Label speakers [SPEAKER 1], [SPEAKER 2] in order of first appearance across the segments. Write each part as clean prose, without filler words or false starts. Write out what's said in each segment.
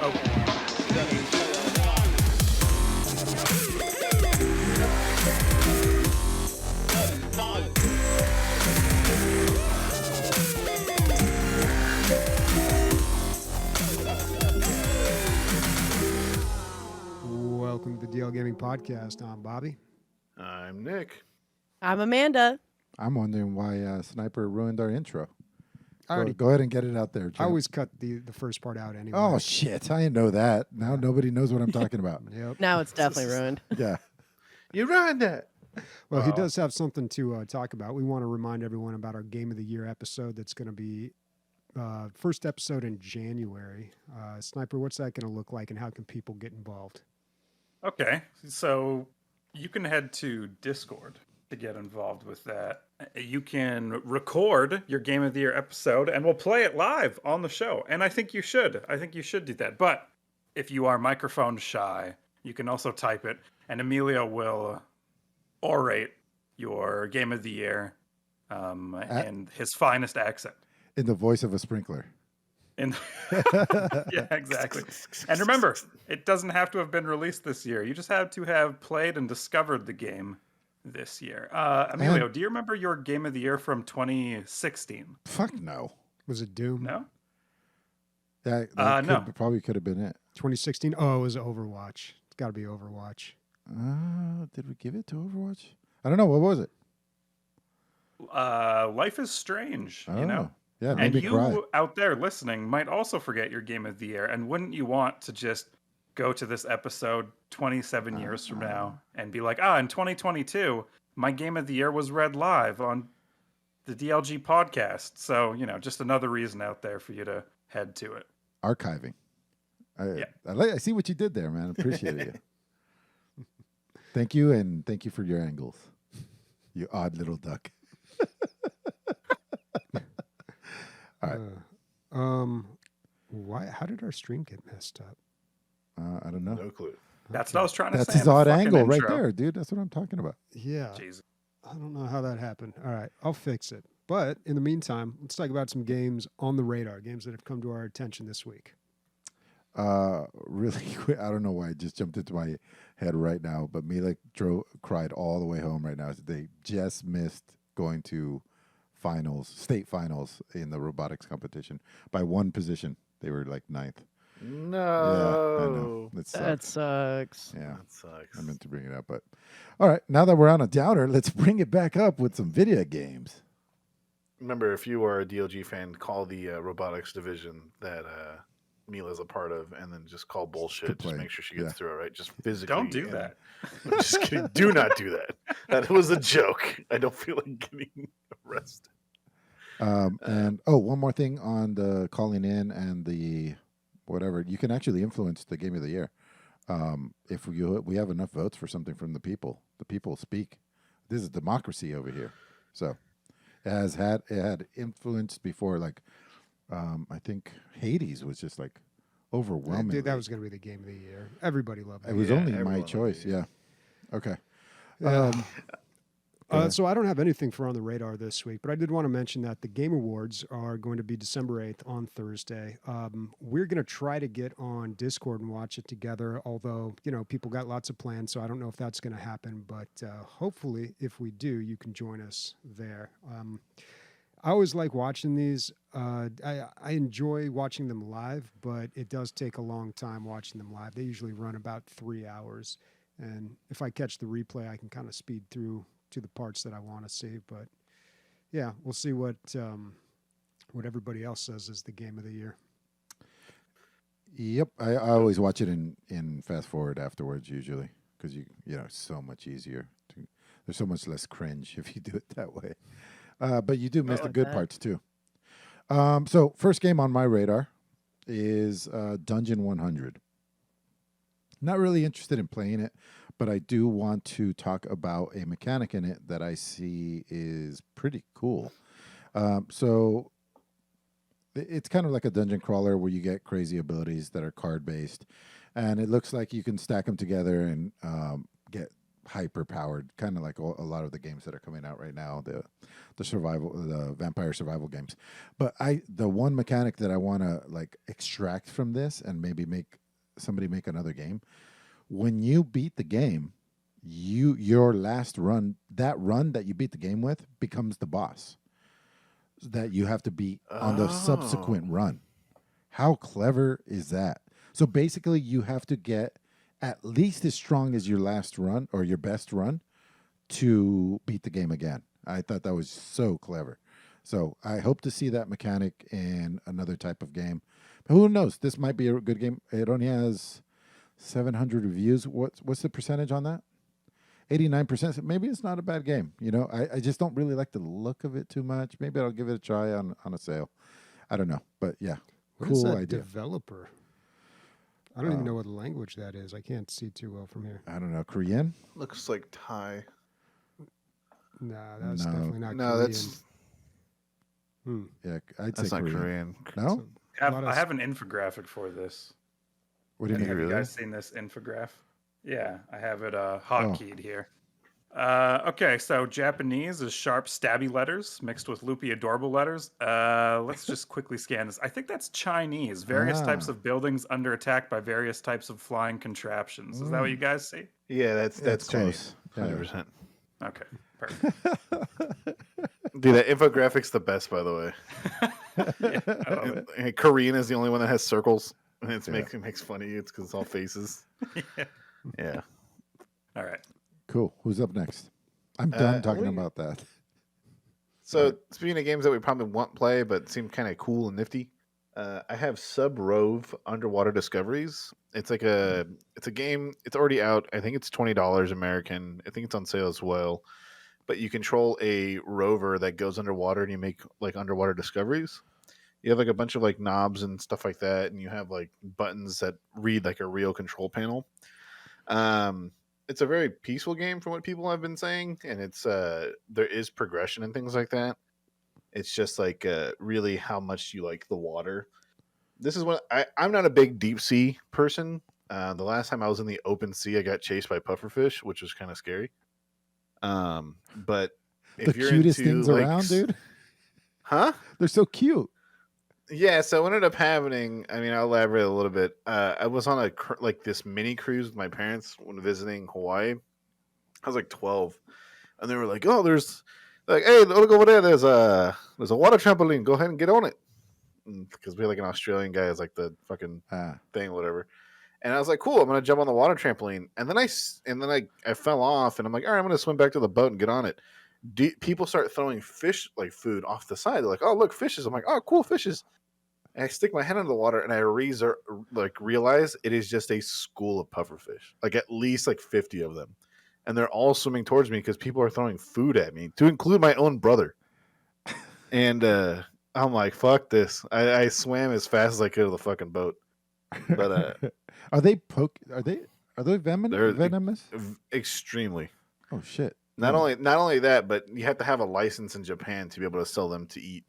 [SPEAKER 1] Welcome to the DL Gaming Podcast. I'm Bobby.
[SPEAKER 2] I'm Nick.
[SPEAKER 3] I'm Amanda.
[SPEAKER 4] I'm wondering why Sniper ruined our intro.
[SPEAKER 1] Go
[SPEAKER 4] ahead and get it out there.
[SPEAKER 1] I always cut the first part out anyway.
[SPEAKER 4] Oh, shit. I didn't know that. Now nobody knows what I'm talking about.
[SPEAKER 1] Yep.
[SPEAKER 3] Now it's definitely ruined.
[SPEAKER 4] Yeah.
[SPEAKER 2] You ruined it.
[SPEAKER 1] Well, he does have something to talk about. We want to remind everyone about our Game of the Year episode that's going to be first episode in January. Sniper, what's that going to look like and how can people get involved?
[SPEAKER 5] Okay, so you can head to Discord to get involved with that. You can record your Game of the Year episode and we'll play it live on the show. And I think you should. I think you should do that. But if you are microphone shy, you can also type it and Emilio will orate your Game of the Year in his finest accent.
[SPEAKER 4] In the voice of a sprinkler.
[SPEAKER 5] Yeah, exactly. And remember, it doesn't have to have been released this year. You just have to have played and discovered the game this year. Emilio, do you remember your Game of the Year from 2016?
[SPEAKER 4] Fuck no.
[SPEAKER 1] Was it Doom?
[SPEAKER 5] No?
[SPEAKER 4] That
[SPEAKER 5] No.
[SPEAKER 4] Probably could have been it.
[SPEAKER 1] 2016? Oh, it was Overwatch. It's got to be Overwatch.
[SPEAKER 4] Did we give it to Overwatch? I don't know. What was it?
[SPEAKER 5] Life is Strange, you know?
[SPEAKER 4] Yeah,
[SPEAKER 5] and
[SPEAKER 4] made me cry.
[SPEAKER 5] you out there listening might also forget your Game of the Year. And wouldn't you want to just go to this episode 27 years from now and be like, in 2022, my Game of the Year was read live on the DLG podcast. So, just another reason out there for you to head to it.
[SPEAKER 4] Archiving. I see what you did there, man. Appreciate it. Thank you, and thank you for your angles. You odd little duck. All right.
[SPEAKER 1] Why? How did our stream get messed up?
[SPEAKER 4] I don't know.
[SPEAKER 2] No clue.
[SPEAKER 5] That's what I was trying to say.
[SPEAKER 4] That's his odd
[SPEAKER 5] Fucking
[SPEAKER 4] angle right
[SPEAKER 5] intro.
[SPEAKER 4] there, dude. That's what I'm talking about.
[SPEAKER 1] Yeah.
[SPEAKER 5] Jesus.
[SPEAKER 1] I don't know how that happened. All right, I'll fix it. But in the meantime, let's talk about some games on the radar, games that have come to our attention this week.
[SPEAKER 4] Really quick. I don't know why it just jumped into my head right now, but Mila cried all the way home right now. They just missed going to state finals in the robotics competition by one position. They were like 9th.
[SPEAKER 2] No.
[SPEAKER 4] Yeah, I know.
[SPEAKER 3] That sucks.
[SPEAKER 4] Yeah,
[SPEAKER 2] That sucks.
[SPEAKER 4] I meant to bring it up, but all right. Now that we're on a downer, let's bring it back up with some video games.
[SPEAKER 2] Remember, if you are a DLG fan, call the robotics division that Mila's a part of, and then just call bullshit. Just make sure she gets through it, right? Just physically.
[SPEAKER 5] Don't do that.
[SPEAKER 2] I'm just kidding. Do not do that. That was a joke. I don't feel like getting arrested.
[SPEAKER 4] And one more thing on the calling in and the whatever. You can actually influence the Game of the Year. If we have enough votes for something from the people speak. This is democracy over here. So it had influence before. Like I think Hades was just like overwhelming.
[SPEAKER 1] Dude, that was going to be the Game of the Year. Everybody loved it.
[SPEAKER 4] It was only my choice. Yeah. Okay.
[SPEAKER 1] So I don't have anything for on the radar this week, but I did want to mention that the Game Awards are going to be December 8th on Thursday. We're going to try to get on Discord and watch it together, although, people got lots of plans, so I don't know if that's going to happen, but hopefully, if we do, you can join us there. I always like watching these. I enjoy watching them live, but it does take a long time watching them live. They usually run about 3 hours, and if I catch the replay, I can kind of speed through to the parts that I want to see. But yeah, we'll see what everybody else says is the Game of the Year.
[SPEAKER 4] Yep, I always watch it in fast forward afterwards usually because it's so much easier. There's so much less cringe if you do it that way. But you do miss the good parts too. So first game on my radar is Dungeon 100. Not really interested in playing it, but I do want to talk about a mechanic in it that I see is pretty cool. So it's kind of like a dungeon crawler where you get crazy abilities that are card-based. And it looks like you can stack them together and get hyper powered, kind of like a lot of the games that are coming out right now, the vampire survival games. But the one mechanic that I want to like extract from this and maybe make somebody make another game, when you beat the game, your last run, that run that you beat the game with becomes the boss that you have to beat on the subsequent run. How clever is that? So basically you have to get at least as strong as your last run or your best run to beat the game again. I thought that was so clever. So I hope to see that mechanic in another type of game. But who knows? This might be a good game. It only has 700 reviews. What's the percentage on that? 89%. Maybe it's not a bad game. You know, I just don't really like the look of it too much. Maybe I'll give it a try on a sale. I don't know. But yeah,
[SPEAKER 1] What is
[SPEAKER 4] cool
[SPEAKER 1] that
[SPEAKER 4] idea.
[SPEAKER 1] developer? I don't even know what language that is. I can't see too well from here.
[SPEAKER 4] I don't know. Korean?
[SPEAKER 2] Looks like Thai.
[SPEAKER 1] Nah, that's
[SPEAKER 4] No.
[SPEAKER 1] definitely not
[SPEAKER 2] No,
[SPEAKER 1] Korean.
[SPEAKER 2] that's
[SPEAKER 4] Yeah, I'd
[SPEAKER 2] that's
[SPEAKER 4] say
[SPEAKER 2] not
[SPEAKER 4] Korean.
[SPEAKER 2] Korean.
[SPEAKER 4] No?
[SPEAKER 5] I have an infographic for this.
[SPEAKER 4] What do you mean?
[SPEAKER 5] Have you
[SPEAKER 2] really?
[SPEAKER 5] guys seen this infograph? Yeah, I have it
[SPEAKER 4] Oh.
[SPEAKER 5] hotkeyed here. Okay, so Japanese is sharp, stabby letters mixed with loopy, adorable letters. Let's just quickly scan this. I think that's Chinese. Various types of buildings under attack by various types of flying contraptions. Is that what you guys see?
[SPEAKER 2] Yeah, that's
[SPEAKER 4] close.
[SPEAKER 2] Chinese. 100%.
[SPEAKER 5] Okay, perfect.
[SPEAKER 2] Dude, that infographic's the best, by the way.
[SPEAKER 5] Yeah, I love it.
[SPEAKER 2] And Korean is the only one that has circles, and it makes fun of you. It's because it's all faces.
[SPEAKER 5] Yeah.
[SPEAKER 2] Yeah.
[SPEAKER 5] All right.
[SPEAKER 4] Cool. Who's up next? I'm done talking
[SPEAKER 2] we-
[SPEAKER 4] about that.
[SPEAKER 2] So speaking of games that we probably won't play, but seem kind of cool and nifty, I have Sub Rove Underwater Discoveries. It's a game. It's already out. I think it's $20 American. I think it's on sale as well. But you control a rover that goes underwater and you make like underwater discoveries. You have like a bunch of like knobs and stuff like that, and you have like buttons that read like a real control panel. It's a very peaceful game from what people have been saying, and it's there is progression and things like that. It's just like really how much you like the water. This is what I'm not a big deep sea person. The last time I was in the open sea, I got chased by pufferfish, which was kind of scary. But if
[SPEAKER 4] The
[SPEAKER 2] you're
[SPEAKER 4] cutest
[SPEAKER 2] into,
[SPEAKER 4] things
[SPEAKER 2] like,
[SPEAKER 4] around, dude.
[SPEAKER 2] Huh?
[SPEAKER 4] They're so cute.
[SPEAKER 2] Yeah, so what ended up happening, I mean, I'll elaborate a little bit. I was on this mini cruise with my parents when visiting Hawaii. I was like 12, and they were like, "Oh, there's like, hey, look over there. There's a water trampoline. Go ahead and get on it." Because we had like an Australian guy as like the fucking thing, or whatever. And I was like, "Cool, I'm gonna jump on the water trampoline." And then I fell off, and I'm like, "All right, I'm gonna swim back to the boat and get on it." People start throwing fish like food off the side. They're like, "Oh, look, fishes!" I'm like, "Oh, cool, fishes!" And I stick my head under the water, and I realize it is just a school of pufferfish, like at least like 50 of them, and they're all swimming towards me because people are throwing food at me, to include my own brother. And I'm like, "Fuck this!" I swam as fast as I could to the fucking boat. But
[SPEAKER 4] are they venomous?
[SPEAKER 2] Extremely.
[SPEAKER 4] Oh shit!
[SPEAKER 2] Not only that, but you have to have a license in Japan to be able to sell them to eat.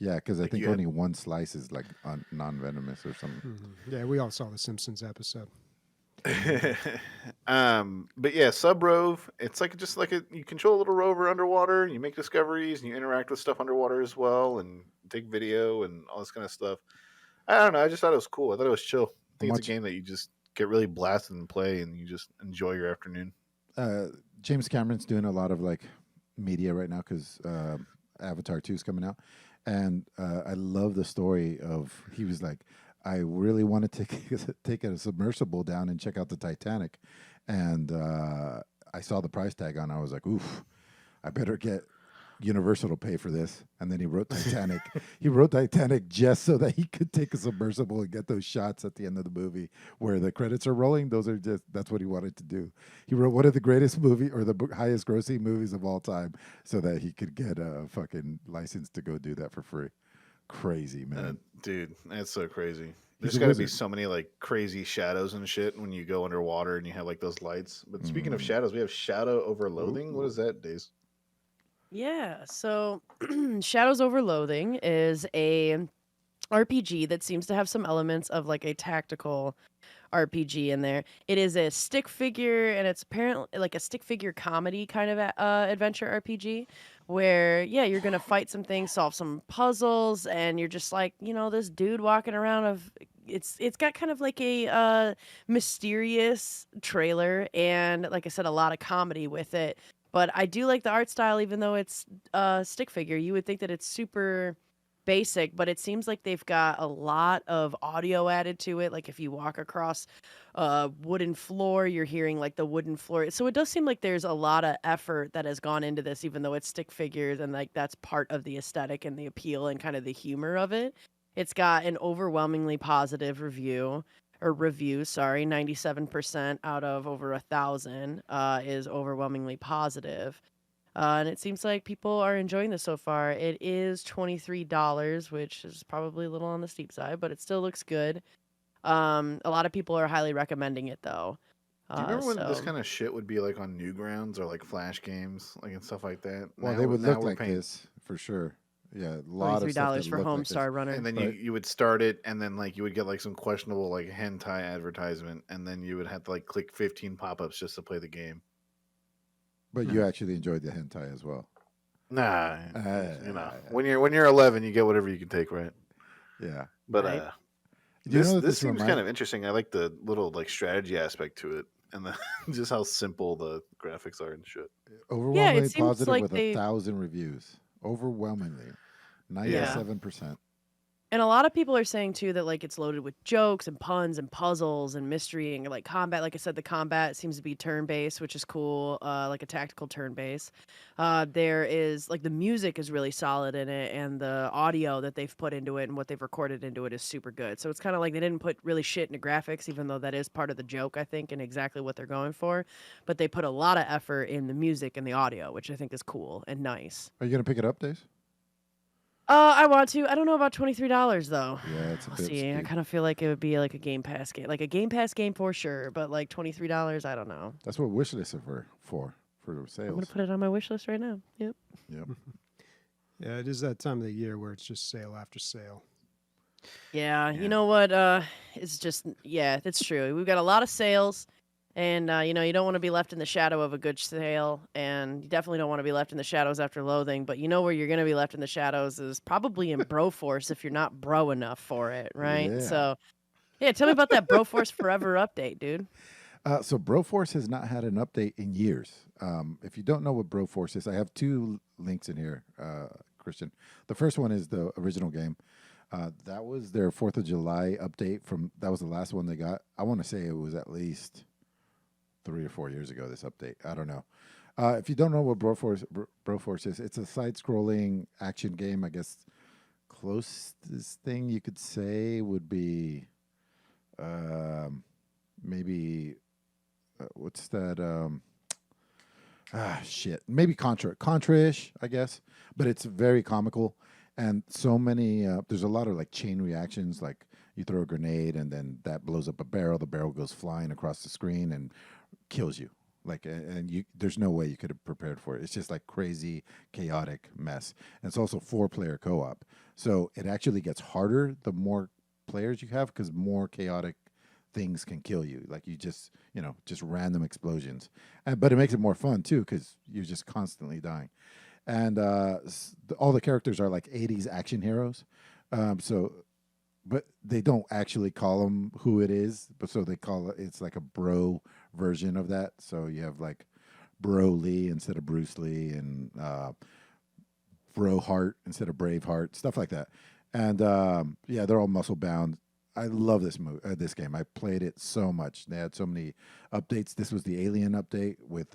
[SPEAKER 4] Yeah, because I
[SPEAKER 2] Like,
[SPEAKER 4] think
[SPEAKER 2] you had-
[SPEAKER 4] only one slice is like non-venomous or something.
[SPEAKER 1] Mm-hmm. Yeah, we all saw the Simpsons episode.
[SPEAKER 2] But yeah, Sub Rove, it's like just like you control a little rover underwater, and you make discoveries, and you interact with stuff underwater as well, and take video and all this kind of stuff. I don't know. I just thought it was cool. I thought it was chill. I think it's a game that you just get really blasted and play, and you just enjoy your afternoon.
[SPEAKER 4] James Cameron's doing a lot of like media right now because Avatar 2 is coming out, and I love the story of he was like, I really wanted to take a submersible down and check out the Titanic, and I saw the price tag on it. I was like, oof, I better get Universal to pay for this. And then he wrote Titanic. He wrote Titanic just so that he could take a submersible and get those shots at the end of the movie where the credits are rolling. That's what he wanted to do. He wrote one of the greatest movie or the highest grossing movies of all time so that he could get a fucking license to go do that for free. Crazy, man.
[SPEAKER 2] Dude, that's so crazy.
[SPEAKER 4] He's
[SPEAKER 2] There's
[SPEAKER 4] a
[SPEAKER 2] got to be
[SPEAKER 4] wizard.
[SPEAKER 2] so many like crazy shadows and shit when you go underwater and you have like those lights. But speaking of shadows, we have Shadow over Loathing. What is that, Days?
[SPEAKER 3] Yeah, so Shadows Over Loathing is a RPG that seems to have some elements of like a tactical RPG in there. It is a stick figure, and it's apparently like a stick figure comedy kind of adventure RPG, where yeah, you're gonna fight some things, solve some puzzles, and you're just like this dude walking around of. It's got kind of like a mysterious trailer, and like I said, a lot of comedy with it. But I do like the art style, even though it's a stick figure. You would think that it's super basic, but it seems like they've got a lot of audio added to it. Like if you walk across a wooden floor, you're hearing like the wooden floor. So it does seem like there's a lot of effort that has gone into this, even though it's stick figures and like that's part of the aesthetic and the appeal and kind of the humor of it. It's got an overwhelmingly positive review, sorry, 97% out of over 1,000 is overwhelmingly positive. And it seems like people are enjoying this so far. It is $23, which is probably a little on the steep side, but it still looks good. A lot of people are highly recommending it, though.
[SPEAKER 2] Do you remember when this
[SPEAKER 3] So
[SPEAKER 2] kind of shit would be like on Newgrounds or like Flash games, like and stuff like that?
[SPEAKER 4] Well,
[SPEAKER 2] Now-
[SPEAKER 4] they would
[SPEAKER 2] now
[SPEAKER 4] look
[SPEAKER 2] we're
[SPEAKER 4] like
[SPEAKER 2] paying-
[SPEAKER 4] this for sure. Yeah, a lot of stuff
[SPEAKER 3] $23
[SPEAKER 4] that
[SPEAKER 3] for
[SPEAKER 4] look like this.
[SPEAKER 3] Homestar Runner.
[SPEAKER 2] And then
[SPEAKER 4] Right.
[SPEAKER 2] you would start it, and then like you would get like some questionable like hentai advertisement, and then you would have to like click 15 pop-ups just to play the game.
[SPEAKER 4] But you actually enjoyed the hentai as well.
[SPEAKER 2] Nah, you know, when you're 11, you get whatever you can take, right?
[SPEAKER 4] Yeah.
[SPEAKER 2] But
[SPEAKER 3] Right.
[SPEAKER 4] Do you know that
[SPEAKER 2] this seems
[SPEAKER 4] remind-
[SPEAKER 2] kind of interesting. I like the little like strategy aspect to it, and the just how simple the graphics are and shit.
[SPEAKER 4] overwhelmingly
[SPEAKER 3] seems
[SPEAKER 4] positive
[SPEAKER 3] like
[SPEAKER 4] with
[SPEAKER 3] they-
[SPEAKER 4] 1,000 reviews. Overwhelmingly, 97%.
[SPEAKER 3] And a lot of people are saying too that like it's loaded with jokes and puns and puzzles and mystery and like combat. Like I said, the combat seems to be turn based, which is cool. Like a tactical turn based. There is like the music is really solid in it, and the audio that they've put into it and what they've recorded into it is super good. So it's kind of like they didn't put really shit into graphics, even though that is part of the joke, I think, and exactly what they're going for. But they put a lot of effort in the music and the audio, which I think is cool and nice.
[SPEAKER 4] Are you going to pick it up, Days?
[SPEAKER 3] I want to. I don't know about $23 though.
[SPEAKER 4] Yeah, it's a
[SPEAKER 3] We'll
[SPEAKER 4] bit
[SPEAKER 3] see. I
[SPEAKER 4] steep.
[SPEAKER 3] kind of feel like it would be like a Game Pass game, like a Game Pass game for sure. But like $23, I don't know.
[SPEAKER 4] That's what wish lists are for
[SPEAKER 3] I'm
[SPEAKER 4] sales.
[SPEAKER 3] gonna put it on my wish list right now. Yep.
[SPEAKER 4] Yep.
[SPEAKER 1] Yeah, it is that time of the year where it's just sale after sale.
[SPEAKER 3] Yeah.
[SPEAKER 2] Yeah.
[SPEAKER 3] You know what? It's just that's true. We've got a lot of sales, and you don't want to be left in the shadow of a good sale, and you definitely don't want to be left in the shadows after loathing. But you know where you're gonna be left in the shadows is probably in Broforce if you're not bro enough for it, right?
[SPEAKER 4] Yeah.
[SPEAKER 3] So, yeah, tell me about that Broforce Forever update, dude.
[SPEAKER 4] So Broforce has not had an update in years. If you don't know what Broforce is, I have two links in here, Christian. The first one is the original game. That was their 4th of July update. That was the last one they got. I want to say it was at least 3 or 4 years ago, this update. I don't know. If you don't know what Broforce is, it's a side-scrolling action game. I guess closest thing you could say would be maybe what's that? Maybe Contra-ish, I guess. But it's very comical, and so many. There's a lot of like chain reactions, like you throw a grenade and then that blows up a barrel. The barrel goes flying across the screen and kills you. Like, and you, there's no way you could have prepared for it. It's just like crazy, chaotic mess. And it's also 4-player co-op, so it actually gets harder the more players you have because more chaotic things can kill you. Like you just random explosions, but it makes it more fun too because you're just constantly dying. And all the characters are like 80s action heroes. But they don't actually call them who it is, but so they call it's like a bro version of that. So you have like Bro Lee instead of Bruce Lee, and Bro Hart instead of Brave Heart, stuff like that. And they're all muscle bound. I love this game. I played it so much. They had so many updates. This was the Alien update with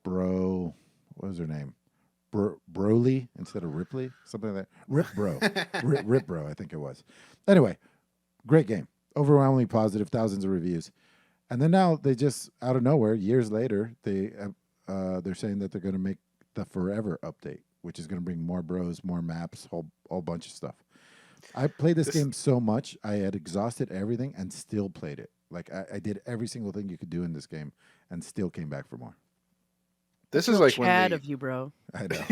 [SPEAKER 4] Bro. What was her name? Broly instead of Ripley, something like that. Rip Bro, Rip Bro, I think it was. Anyway, great game, overwhelmingly positive, thousands of reviews, and then now they just out of nowhere, years later, they're saying that they're going to make the Forever update, which is going to bring more bros, more maps, whole bunch of stuff. I played this game so much, I had exhausted everything and still played it. Like I did every single thing you could do in this game, and still came back for more.
[SPEAKER 2] This is like when
[SPEAKER 3] Chad
[SPEAKER 2] they,
[SPEAKER 3] of you, bro.
[SPEAKER 4] I know.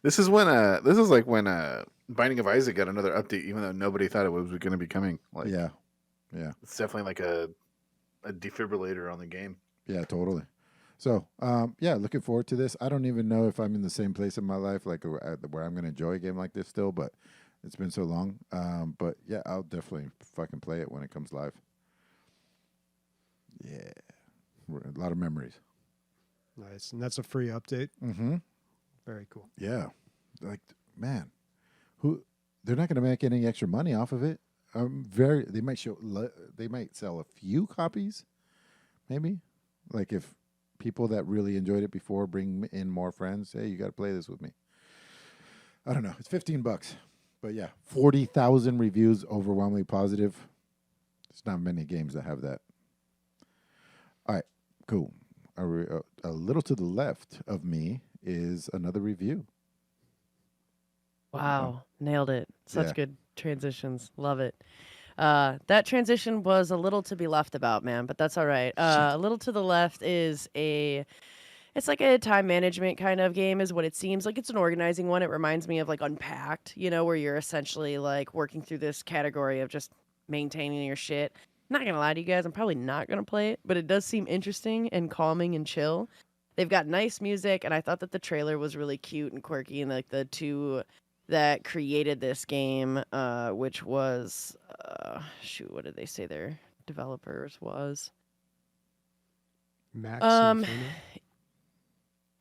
[SPEAKER 2] this is like when Binding of Isaac got another update, even though nobody thought it was going to be coming. Like,
[SPEAKER 4] Yeah.
[SPEAKER 2] it's definitely like a defibrillator on the game.
[SPEAKER 4] Yeah, totally. So, looking forward to this. I don't even know if I'm in the same place in my life, like where I'm going to enjoy a game like this still, but it's been so long. But yeah, I'll definitely fucking play it when it comes live. Yeah, a lot of memories.
[SPEAKER 1] Nice. And that's a free update.
[SPEAKER 4] Mm-hmm.
[SPEAKER 1] Very cool.
[SPEAKER 4] Yeah, like man, they're not going to make any extra money off of it. They might sell a few copies, maybe. Like if people that really enjoyed it before bring in more friends, hey, you got to play this with me. I don't know. It's $15, but yeah, 40,000 reviews, overwhelmingly positive. There's not many games that have that. All right, cool. A little to the left of me is another review.
[SPEAKER 3] Wow, nailed it. Such
[SPEAKER 4] Yeah.
[SPEAKER 3] good transitions. Love it. That transition was a little to be left about, man, but that's all right. A little to the left is it's like a time management kind of game is what it seems like. It's an organizing one. It reminds me of like Unpacked, where you're essentially like working through this category of just maintaining your shit. Not gonna lie to you guys, I'm probably not gonna play it, but it does seem interesting and calming and chill. They've got nice music, and I thought that the trailer was really cute and quirky, and like the two that created this game, which was what did they say their developers was?
[SPEAKER 1] Max
[SPEAKER 3] Um,
[SPEAKER 1] Inferno?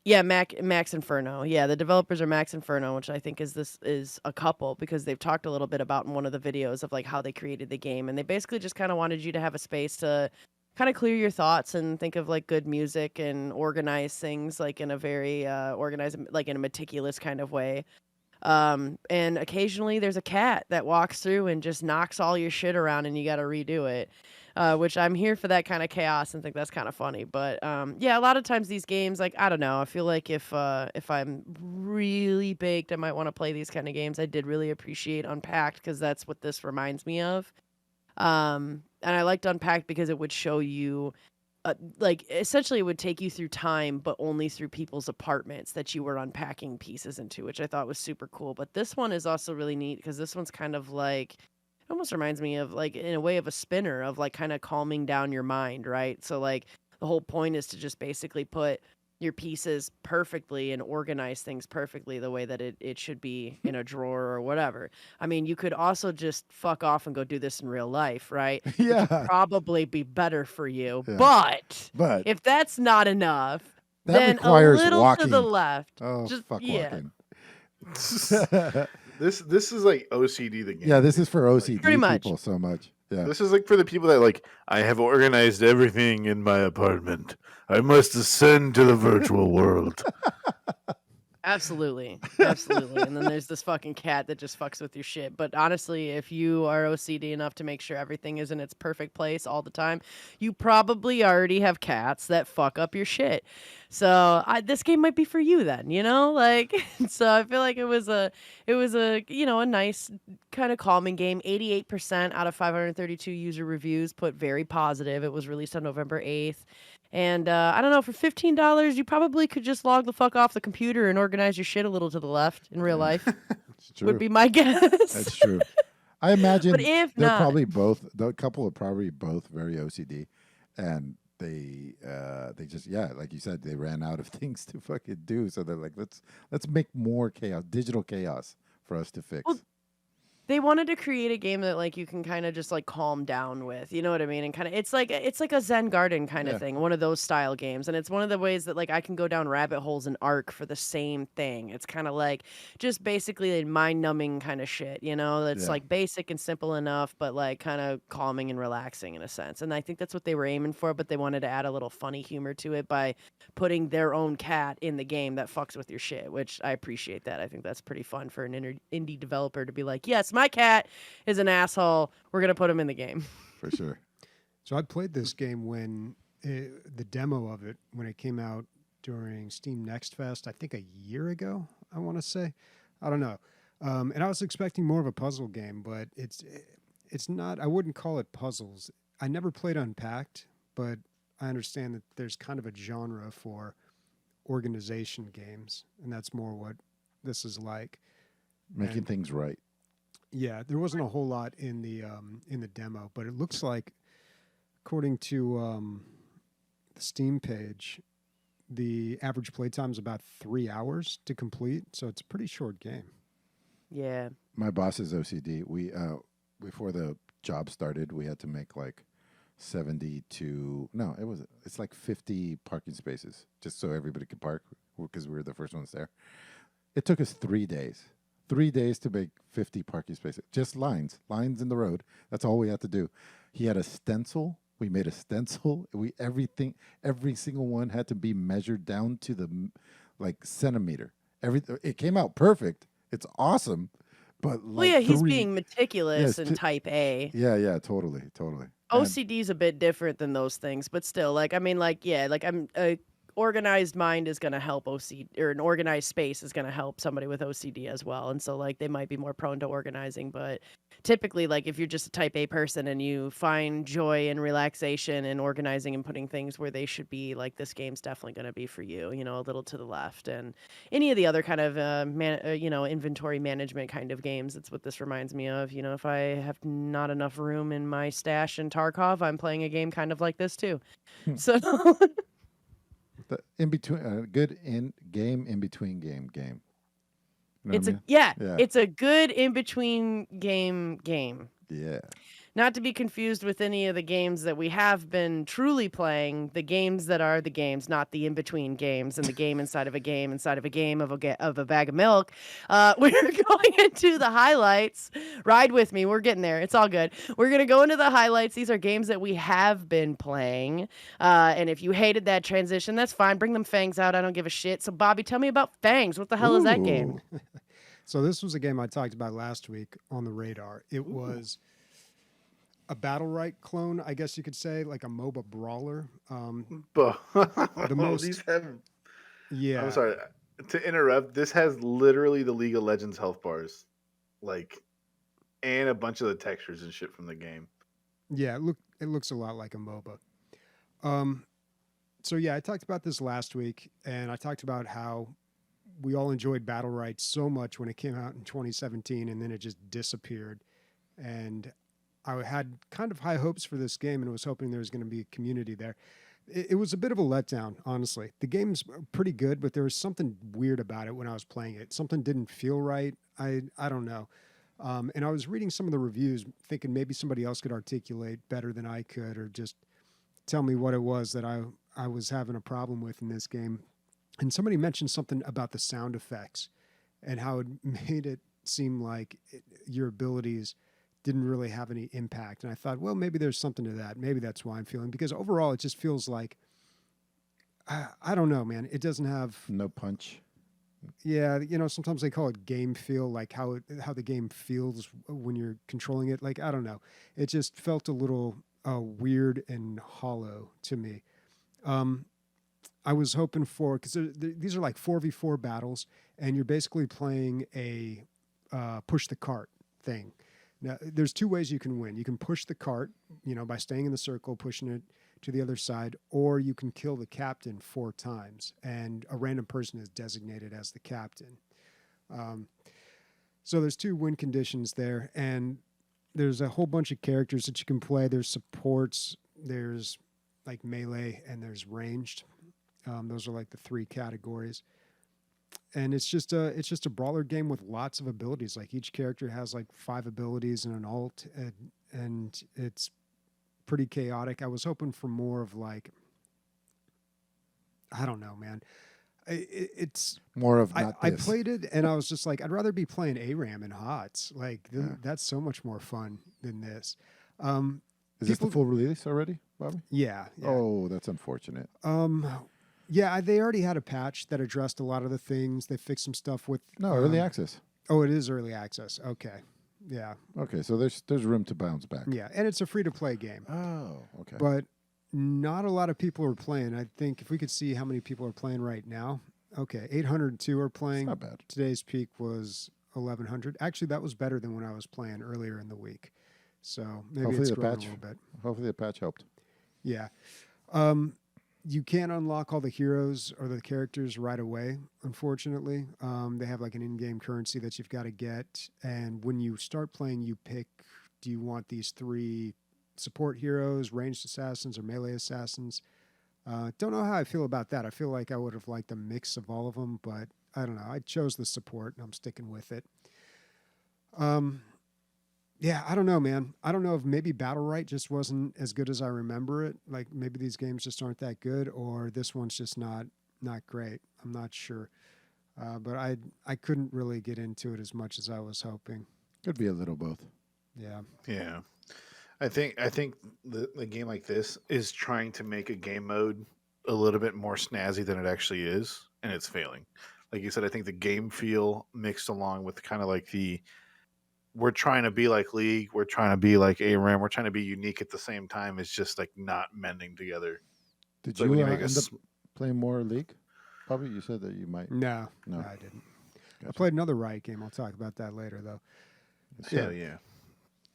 [SPEAKER 3] Yeah, Max Inferno. Yeah, the developers are Max Inferno, which I think is a couple because they've talked a little bit about in one of the videos of like how they created the game, and they basically just kind of wanted you to have a space to kind of clear your thoughts and think of like good music and organize things like in a very organized, like in a meticulous kind of way. And occasionally there's a cat that walks through and just knocks all your shit around and you got to redo it. Which I'm here for that kind of chaos and think that's kind of funny. But yeah, a lot of times these games, like I don't know, I feel like if I'm really baked, I might want to play these kind of games. I did really appreciate Unpacked because that's what this reminds me of. And I liked Unpacked because it would show you like essentially it would take you through time, but only through people's apartments that you were unpacking pieces into, which I thought was super cool. But this one is also really neat because this one's kind of like, it almost reminds me of like in a way of a spinner of like kind of calming down your mind, right? So like the whole point is to just basically put your pieces perfectly and organize things perfectly the way that it should be in a drawer or whatever. I mean, you could also just fuck off and go do this in real life, right? Which would
[SPEAKER 4] Yeah,
[SPEAKER 3] probably be better for you.
[SPEAKER 4] Yeah.
[SPEAKER 3] But
[SPEAKER 4] but
[SPEAKER 3] if that's not enough,
[SPEAKER 4] that
[SPEAKER 3] then a
[SPEAKER 4] requires
[SPEAKER 3] little
[SPEAKER 4] walking.
[SPEAKER 3] to the left.
[SPEAKER 4] Oh,
[SPEAKER 3] just
[SPEAKER 4] fuck
[SPEAKER 3] yeah.
[SPEAKER 4] walking.
[SPEAKER 2] This is like OCD the game.
[SPEAKER 4] Yeah, this is for OCD
[SPEAKER 3] Pretty much.
[SPEAKER 4] people so much. Yeah.
[SPEAKER 2] This is like for the people that like, I have organized everything in my apartment. I must ascend to the virtual world.
[SPEAKER 3] Absolutely. Absolutely. And then there's this fucking cat that just fucks with your shit. But honestly, if you are OCD enough to make sure everything is in its perfect place all the time, you probably already have cats that fuck up your shit. So this game might be for you then, like, so I feel like it was a, a nice kind of calming game. 88% out of 532 user reviews put very positive. It was released on November 8th. And I don't know, for $15, you probably could just log the fuck off the computer and organize your shit a little to the left in real life.
[SPEAKER 4] It's true.
[SPEAKER 3] Would be my guess.
[SPEAKER 4] That's true. I imagine
[SPEAKER 3] But if
[SPEAKER 4] they're
[SPEAKER 3] not,
[SPEAKER 4] probably both. The couple are probably both very OCD, and they just like you said, they ran out of things to fucking do. So they're like, let's make more chaos, digital chaos for us to fix.
[SPEAKER 3] Well, they wanted to create a game that like you can kind of just like calm down with, you know what I mean? And kind of it's like a Zen garden kind
[SPEAKER 4] Yeah.
[SPEAKER 3] of thing, one of those style games. And it's one of the ways that like I can go down rabbit holes in Arc for the same thing. It's kind of like just basically a mind-numbing kind of shit, It's
[SPEAKER 4] Yeah.
[SPEAKER 3] like basic and simple enough, but like kind of calming and relaxing in a sense. And I think that's what they were aiming for, but they wanted to add a little funny humor to it by putting their own cat in the game that fucks with your shit, which I appreciate that. I think that's pretty fun for an indie developer to be like, yes, my cat is an asshole. We're going to put him in the game.
[SPEAKER 4] For sure.
[SPEAKER 1] So I played this game when the demo of it, when it came out during Steam Next Fest, I think a year ago, I want to say. I don't know. And I was expecting more of a puzzle game, but it's not. I wouldn't call it puzzles. I never played Unpacked, but I understand that there's kind of a genre for organization games, and that's more what this is like.
[SPEAKER 4] Making
[SPEAKER 1] And-
[SPEAKER 4] things right.
[SPEAKER 1] Yeah, there wasn't a whole lot in the demo, but it looks like, according to the Steam page, the average playtime is about 3 hours to complete, so it's a pretty short game.
[SPEAKER 3] Yeah.
[SPEAKER 4] My boss is OCD. We before the job started, we had to make like 72. No, it's like 50 parking spaces just so everybody could park because we were the first ones there. It took us 3 days. 3 days to make 50 parking spaces. Just lines in the road. That's all we had to do. He had a stencil. We made a stencil. Every single one had to be measured down to the like centimeter. It came out perfect. It's awesome. But
[SPEAKER 3] Well, yeah, he's being meticulous
[SPEAKER 4] Yes,
[SPEAKER 3] in type A.
[SPEAKER 4] Yeah, totally. And
[SPEAKER 3] OCD's a bit different than those things, but still, like, I mean, like, yeah, like I'm a organized mind is going to help OCD, or an organized space is going to help somebody with OCD as well. And so, like, they might be more prone to organizing, but typically, like, if you're just a type A person and you find joy and relaxation in organizing and putting things where they should be, like, this game's definitely going to be for you, you know, a little to the left. And any of the other kind of, inventory management kind of games, that's what this reminds me of. You know, if I have not enough room in my stash in Tarkov, I'm playing a game kind of like this too. So
[SPEAKER 4] the in between, good in between game. You know
[SPEAKER 3] it's
[SPEAKER 4] what I
[SPEAKER 3] a
[SPEAKER 4] mean?
[SPEAKER 3] yeah,
[SPEAKER 4] Yeah.
[SPEAKER 3] it's a good in between game.
[SPEAKER 4] Yeah.
[SPEAKER 3] Not to be confused with any of the games that we have been truly playing, the games that are the games, not the in-between games and the game inside of a game inside of a game of a bag of milk. We're going into the highlights. Ride with me. We're getting there. It's all good. We're going to go into the highlights. These are games that we have been playing. And if you hated that transition, that's fine. Bring them Fangs out. I don't give a shit. So, Bobby, tell me about Fangs. What the hell is that game?
[SPEAKER 1] Ooh. So this was a game I talked about last week on the radar. It was a Battlerite clone, I guess you could say, like a MOBA brawler.
[SPEAKER 2] But
[SPEAKER 1] The most-
[SPEAKER 2] these have.
[SPEAKER 1] Yeah,
[SPEAKER 2] I'm sorry to interrupt. This has literally the League of Legends health bars, like, and a bunch of the textures and shit from the game.
[SPEAKER 1] yeah. It looks a lot like a MOBA. So yeah, I talked about this last week, and I talked about how we all enjoyed Battlerite so much when it came out in 2017, and then it just disappeared. And I had kind of high hopes for this game and was hoping there was going to be a community there. It was a bit of a letdown, honestly. The game's pretty good, but there was something weird about it when I was playing it. Something didn't feel right. I don't know. And I was reading some of the reviews thinking maybe somebody else could articulate better than I could, or just tell me what it was that I was having a problem with in this game. And somebody mentioned something about the sound effects and how it made it seem like your abilities didn't really have any impact. And I thought, well, maybe there's something to that. Maybe that's why I'm feeling, because overall it just feels like, I don't know, man. It doesn't have,
[SPEAKER 4] No punch.
[SPEAKER 1] yeah, you know, sometimes they call it game feel, like how the game feels when you're controlling it. Like, I don't know. It just felt a little weird and hollow to me. I was hoping for, because these are like 4v4 battles, and you're basically playing a push the cart thing. Now, there's two ways you can win. You can push the cart, you know, by staying in the circle, pushing it to the other side, or you can kill the captain 4 times, and a random person is designated as the captain. So there's 2 win conditions there, and there's a whole bunch of characters that you can play. There's supports, there's like melee, and there's ranged. Those are like the 3 categories. And it's just a brawler game with lots of abilities. Like each character has like 5 abilities and an ult, and it's pretty chaotic. I was hoping for more of like, I don't know, man. It's
[SPEAKER 4] More of not
[SPEAKER 1] I
[SPEAKER 4] this.
[SPEAKER 1] played it and I was just like, I'd rather be playing ARAM and HOTS. Like
[SPEAKER 4] Yeah.
[SPEAKER 1] that's so much more fun than this.
[SPEAKER 4] Is this the
[SPEAKER 1] people-
[SPEAKER 4] full release already, Bobby?
[SPEAKER 1] Yeah.
[SPEAKER 4] Oh, that's unfortunate.
[SPEAKER 1] Yeah, they already had a patch that addressed a lot of the things. They fixed some stuff with
[SPEAKER 4] No, early access.
[SPEAKER 1] Oh, it is early access. Okay. Yeah.
[SPEAKER 4] Okay, so there's room to bounce back.
[SPEAKER 1] Yeah, and it's a free to play game.
[SPEAKER 4] Oh, okay.
[SPEAKER 1] But not a lot of people are playing. I think if we could see how many people are playing right now. Okay, 802 are
[SPEAKER 4] It's
[SPEAKER 1] playing.
[SPEAKER 4] not bad.
[SPEAKER 1] Today's peak was 1,100. Actually, that was better than when I was playing earlier in the week. So maybe
[SPEAKER 4] Hopefully
[SPEAKER 1] it's
[SPEAKER 4] the
[SPEAKER 1] growing
[SPEAKER 4] patch-
[SPEAKER 1] a little bit.
[SPEAKER 4] Hopefully the patch helped.
[SPEAKER 1] Yeah. you can't unlock all the heroes or the characters right away, unfortunately. They have like an in-game currency that you've got to get, and when you start playing, you pick: do you want these 3 support heroes, ranged assassins, or melee assassins? Don't know how I feel about that. I feel like I would have liked a mix of all of them, but I don't know. I chose the support, and I'm sticking with it. Yeah, I don't know, man. I don't know if maybe Battlerite just wasn't as good as I remember it. Like maybe these games just aren't that good, or this one's just not great. I'm not sure. But I couldn't really get into it as much as I was hoping.
[SPEAKER 4] Could be a little both.
[SPEAKER 1] Yeah.
[SPEAKER 2] Yeah. I think the game like this is trying to make a game mode a little bit more snazzy than it actually is, and it's failing. Like you said, I think the game feel mixed along with kind of like we're trying to be like League, we're trying to be like ARAM, we're trying to be unique at the same time. It's just like not mending together.
[SPEAKER 4] Did
[SPEAKER 2] So
[SPEAKER 4] you
[SPEAKER 2] when you make
[SPEAKER 4] end up playing more League? Probably you said that you might.
[SPEAKER 1] No,
[SPEAKER 4] No.
[SPEAKER 1] I didn't. I
[SPEAKER 4] Gotcha.
[SPEAKER 1] played another Riot game. I'll talk about that later, though.
[SPEAKER 2] Hell yeah.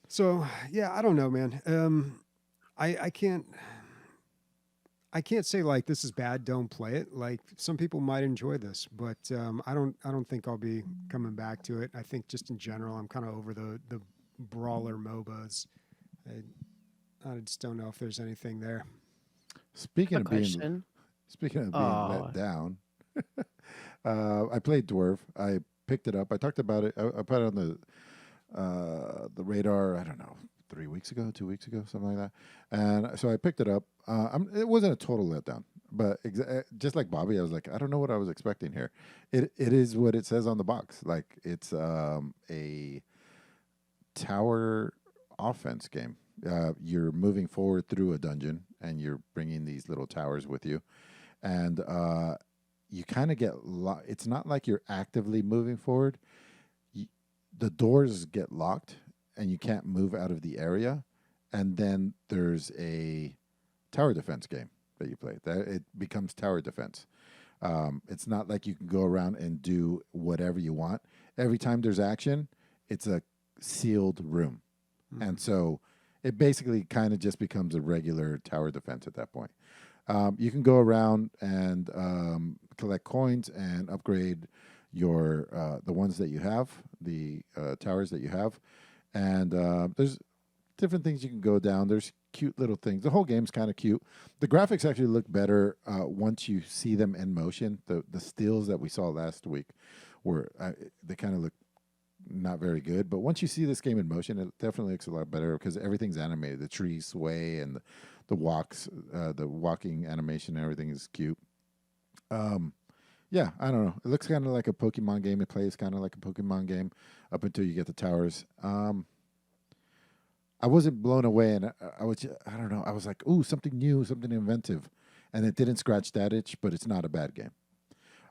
[SPEAKER 1] So yeah, I don't know, man. I can't say like this is bad. Don't play it. Like some people might enjoy this, but I don't think I'll be coming back to it. I think just in general, I'm kind of over the brawler MOBAs. I just don't know if there's anything there.
[SPEAKER 4] Speaking
[SPEAKER 3] A
[SPEAKER 4] of being
[SPEAKER 3] question.
[SPEAKER 4] let down, I played Dwarf. I picked it up. I talked about it. I put it on the radar. I don't know, 2 weeks ago, something like that. And so I picked it up. It wasn't a total letdown, but just like Bobby, I was like, I don't know what I was expecting here. It is what it says on the box. Like it's a tower offense game. You're moving forward through a dungeon, and you're bringing these little towers with you, and you kind of get. It's not like you're actively moving forward. The doors get locked, and you can't move out of the area. And then there's a tower defense game that you play. That it becomes tower defense. It's not like you can go around and do whatever you want. Every time there's action, it's a sealed room. And so it basically kind of just becomes a regular tower defense at that point. You can go around and collect coins and upgrade your the ones that you have, the towers that you have. And there's different things you can go down. There's cute little things. The whole game's kind of cute. The graphics actually look better once you see them in motion. The stills that we saw last week were they kind of look not very good, but once you see this game in motion, it definitely looks a lot better because everything's animated. The trees sway and the walking animation and everything is cute. Yeah, I don't know. It looks kind of like a Pokemon game. It plays kind of like a Pokemon game up until you get the towers. I wasn't blown away, and I don't know. I was like, ooh, something new, something inventive, and it didn't scratch that itch. But it's not a bad game.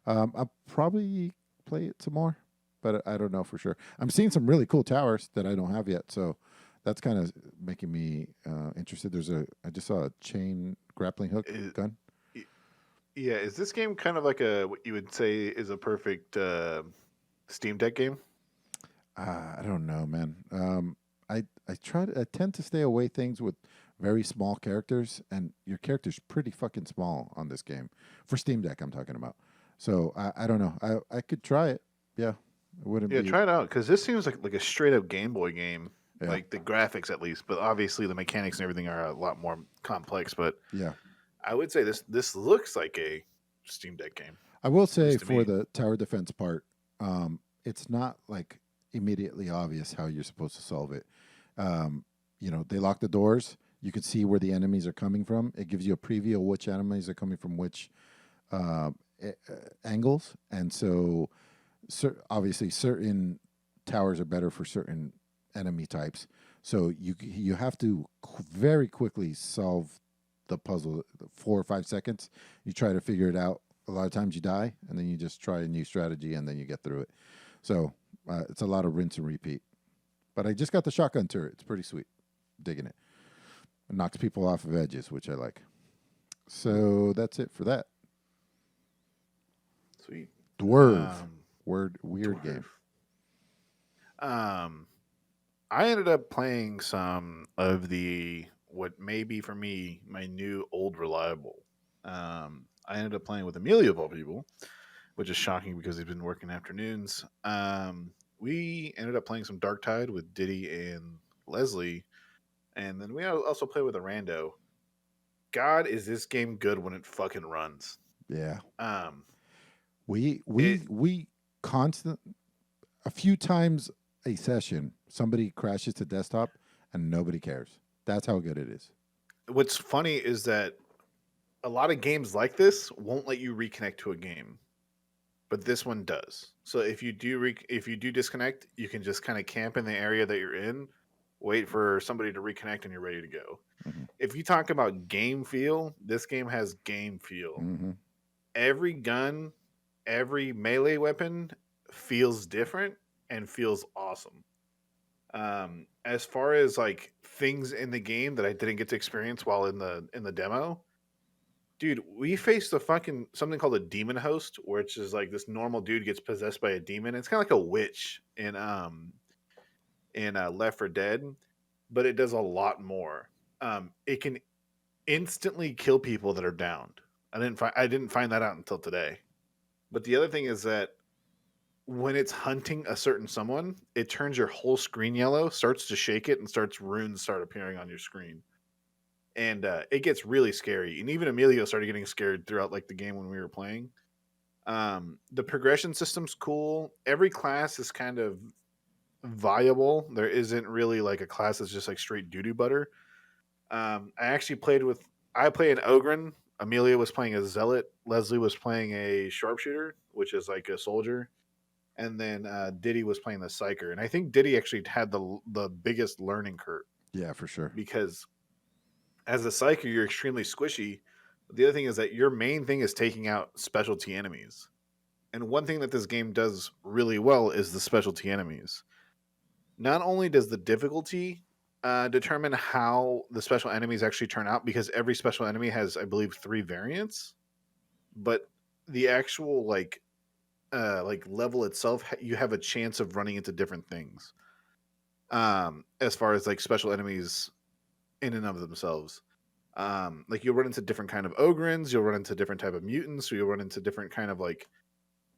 [SPEAKER 4] I'll probably play it some more, but I don't know for sure. I'm seeing some really cool towers that I don't have yet, so that's kind of making me interested. I just saw a chain grappling hook gun.
[SPEAKER 2] Yeah, is this game kind of like what you would say is a perfect Steam Deck game?
[SPEAKER 4] I don't know, man. I tend to stay away things with very small characters, and your character's pretty fucking small on this game for Steam Deck. I'm talking about. So I don't know. I could try it. Yeah, it wouldn't.
[SPEAKER 2] Yeah,
[SPEAKER 4] be...
[SPEAKER 2] try it out because this seems like a straight up Game Boy game,
[SPEAKER 4] Yeah.
[SPEAKER 2] like the graphics at least. But obviously the mechanics and everything are a lot more complex. But
[SPEAKER 4] Yeah,
[SPEAKER 2] I would say this looks like a Steam Deck game.
[SPEAKER 4] I will say
[SPEAKER 2] least to
[SPEAKER 4] for
[SPEAKER 2] me.
[SPEAKER 4] the tower defense part, it's not like immediately obvious how you're supposed to solve it. They lock the doors. You can see where the enemies are coming from. It gives you a preview of which enemies are coming from which angles, and so obviously certain towers are better for certain enemy types. So you have to very quickly solve the puzzle. 4 or 5 seconds, you try to figure it out. A lot of times you die, and then you just try a new strategy, and then you get through it. So it's a lot of rinse and repeat. But I just got the shotgun turret. It's pretty sweet. Digging it. It knocks people off of edges, which I like. So that's it for that.
[SPEAKER 2] Sweet.
[SPEAKER 4] Weird game.
[SPEAKER 2] I ended up playing some of what may be for me my new old reliable I ended up playing with Emilio of all people, which is shocking because he's been working afternoons. We ended up playing some Darktide with Diddy and Leslie, and then we also played with a rando. God, is this game good when it fucking runs?
[SPEAKER 4] Yeah.
[SPEAKER 2] Um,
[SPEAKER 4] We constant a few times a session somebody crashes to desktop and nobody cares. That's how good it is.
[SPEAKER 2] what's funny is that a lot of games like this won't let you reconnect to a game, but this one does. So if you do disconnect, you can just kind of camp in the area that you're in, wait for somebody to reconnect, and you're ready to go.
[SPEAKER 4] Mhm.
[SPEAKER 2] If you talk about game feel, this game has game feel.
[SPEAKER 4] Mm-hmm.
[SPEAKER 2] Every gun, every melee weapon feels different and feels awesome. As far as like things in the game that I didn't get to experience while in the demo, dude, we faced something called a demon host, which is like this normal dude gets possessed by a demon. It's kind of like a witch in Left 4 Dead, but it does a lot more. It can instantly kill people that are downed. I didn't find that out until today. But the other thing is that when it's hunting a certain someone, it turns your whole screen yellow, starts to shake it, and runes start appearing on your screen. And it gets really scary. And even Emilio started getting scared throughout like the game when we were playing. The progression system's cool. Every class is kind of viable. There isn't really like a class that's just like straight doo-doo butter. I actually I play an Ogren. Amelia was playing a Zealot. Leslie was playing a Sharpshooter, which is like a soldier. And then Diddy was playing the Psyker. And I think Diddy actually had the biggest learning curve
[SPEAKER 4] Yeah, for sure.
[SPEAKER 2] because as a Psyker, you're extremely squishy. The other thing is that your main thing is taking out specialty enemies. And one thing that this game does really well is the specialty enemies. Not only does the difficulty determine how the special enemies actually turn out, because every special enemy has, I believe, 3 variants, but the actual like level itself, you have a chance of running into different things. As far as like special enemies in and of themselves, like you'll run into different kind of ogrins, you'll run into different type of mutants, or you'll run into different kind of like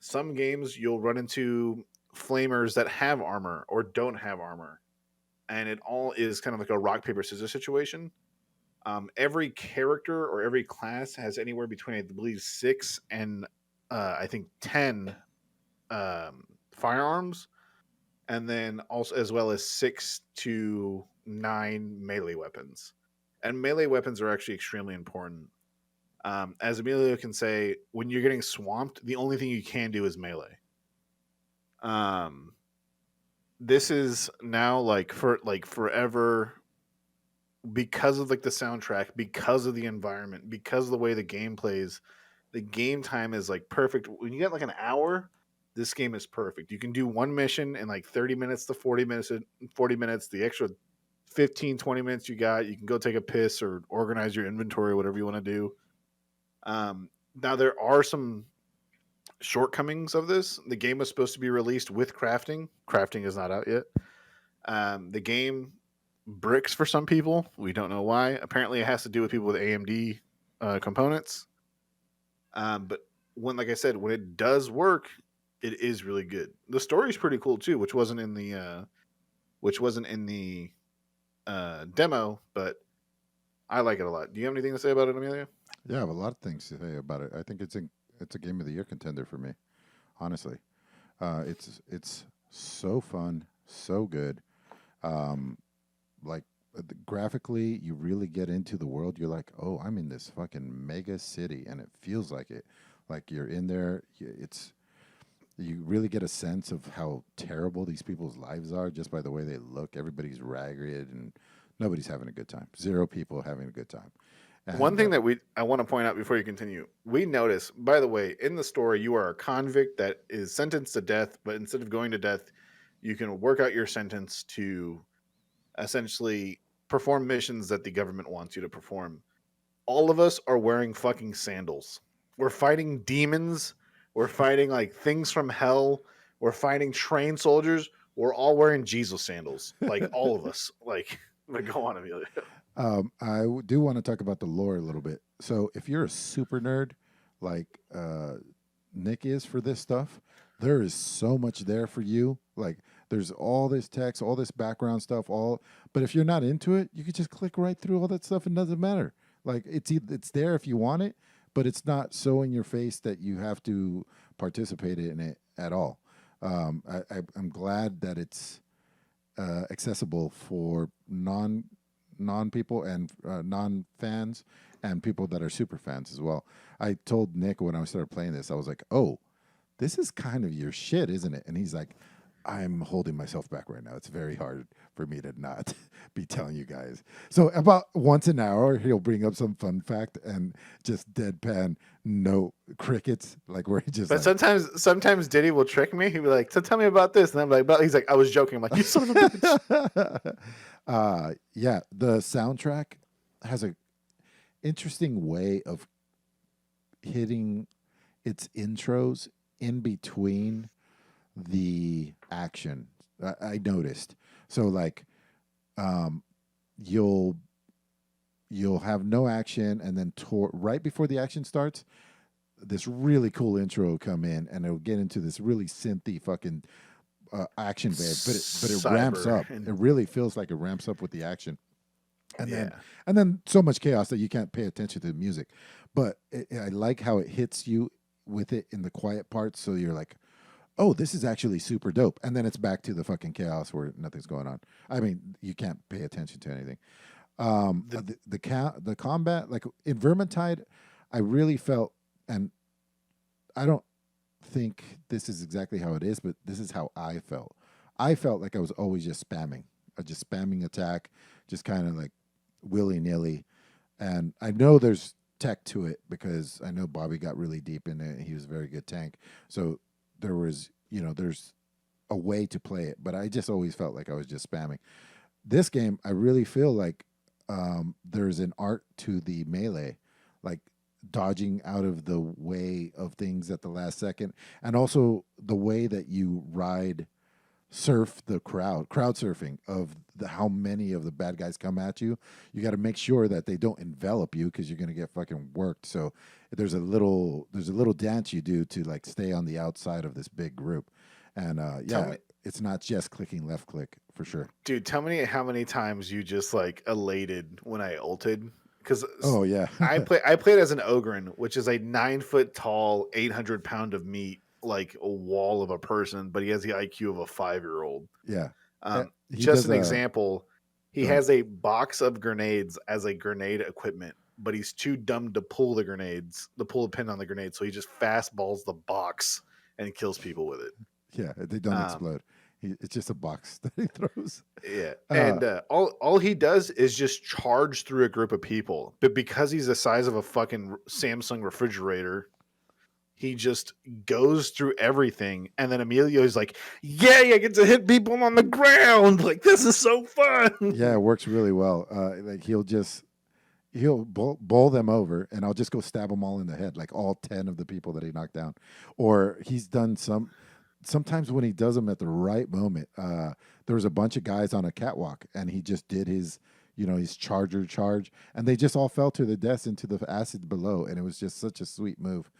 [SPEAKER 2] some games you'll run into flamers that have armor or don't have armor, and it all is kind of like a rock paper scissors situation. Every character or every class has anywhere between, I believe, 6 and I think 10 firearms, and then also as well as 6 to 9 melee weapons. And melee weapons are actually extremely important. As Emilio can say, when you're getting swamped, the only thing you can do is melee. This is now like forever, because of like the soundtrack, because of the environment, because of the way the game plays. The game time is like perfect. When you get like an hour, this game is perfect. You can do one mission in like 30 minutes to 40 minutes. 40 minutes, the extra 15-20 minutes you got, you can go take a piss or organize your inventory, whatever you want to do. Now there are some shortcomings of this. The game was supposed to be released with crafting. Crafting is not out yet. The game bricks for some people. We don't know why. Apparently it has to do with people with AMD components. But like I said, when it does work, it is really good. The story is pretty cool too, which wasn't in the demo, but I like it a lot. Do you have anything to say about it, Amelia?
[SPEAKER 4] Yeah, I have a lot of things to say about it. I think it's a game of the year contender for me. Honestly, it's so fun, so good. Like graphically, you really get into the world. You're like, oh, I'm in this fucking mega city, and it feels like it. Like you're in there. You really get a sense of how terrible these people's lives are just by the way they look. Everybody's ragged and nobody's having a good time. 0 people having a good time. And,
[SPEAKER 2] one thing that I want to point out before you continue, we notice, by the way, in the story, you are a convict that is sentenced to death, but instead of going to death, you can work out your sentence to essentially perform missions that the government wants you to perform. All of us are wearing fucking sandals. We're fighting demons. We're fighting like things from hell. We're fighting trained soldiers. We're all wearing Jesus sandals. Like all of us. Like go on, Amelia.
[SPEAKER 4] Do want to talk about the lore a little bit. So if you're a super nerd like Nick is for this stuff, there is so much there for you. Like there's all this text, all this background stuff, all. But if you're not into it, you can just click right through all that stuff. And it doesn't matter. Like it's there if you want it, but it's not so in your face that you have to participate in it at all. I'm glad that it's accessible for non people and non fans and people that are super fans as well. I told Nick when I started playing this, I was like, "Oh, this is kind of your shit, isn't it?" And he's like, "I'm holding myself back right now. It's very hard for me to not be telling you guys." So about once an hour, he'll bring up some fun fact and just deadpan, no crickets, like where he just.
[SPEAKER 2] But
[SPEAKER 4] like,
[SPEAKER 2] sometimes Diddy will trick me. He'll be like, "So tell me about this," and I'm like, "But," he's like, "I was joking." I'm like, "You son of a bitch."
[SPEAKER 4] Yeah, the soundtrack has a interesting way of hitting its intros in between the action. I noticed. So like, um, you'll have no action, and then right before the action starts, this really cool intro will come in, and it'll get into this really synthy fucking action band, but it ramps
[SPEAKER 2] Cyber
[SPEAKER 4] up.
[SPEAKER 2] and-
[SPEAKER 4] It really feels like it ramps up with the action, and
[SPEAKER 2] Yeah.
[SPEAKER 4] then so much chaos that you can't pay attention to the music. But I like how it hits you with it in the quiet parts, so you're like, oh, this is actually super dope. And then it's back to the fucking chaos where nothing's going on. I mean, you can't pay attention to anything. The combat, like in Vermintide, I really felt, and I don't think this is exactly how it is, but this is how I felt. I felt like I was always just spamming, just spamming attack, just kind of like willy nilly. And I know there's tech to it because I know Bobby got really deep in it. He was a very good tank. So there was, there's a way to play it, but I just always felt like I was just spamming. This game, I really feel like there's an art to the melee, like dodging out of the way of things at the last second, and also the way that you surf the crowd surfing of how many of the bad guys come at you. You got to make sure that they don't envelop you because you're going to get fucking worked. So there's a little dance you do to like stay on the outside of this big group. And it's not just clicking left click for sure.
[SPEAKER 2] Dude, tell me how many times you just like elated when I ulted. Because
[SPEAKER 4] Oh yeah.
[SPEAKER 2] I played as an Ogren, which is a 9 foot tall, 800 pound of meat, like a wall of a person, but he has the IQ of a 5-year-old.
[SPEAKER 4] Yeah.
[SPEAKER 2] Just an example, he
[SPEAKER 4] Go ahead.
[SPEAKER 2] has a box of grenades as a grenade equipment, but he's too dumb to pull the grenades, to pull the pin on the grenade, so he just fastballs the box and kills people with it.
[SPEAKER 4] Yeah, they don't explode. It's just a box that he throws.
[SPEAKER 2] Yeah, and all he does is just charge through a group of people, but because he's the size of a fucking Samsung refrigerator, he just goes through everything. And then Emilio is like, "Yeah, I get to hit people on the ground. Like this is so fun."
[SPEAKER 4] Yeah, it works really well. Like he'll bowl them over, and I'll just go stab them all in the head, like all 10 of the people that he knocked down. Or he's done sometimes when he does them at the right moment. There was a bunch of guys on a catwalk, and he just did his charge, and they just all fell to their deaths into the acid below, and it was just such a sweet move.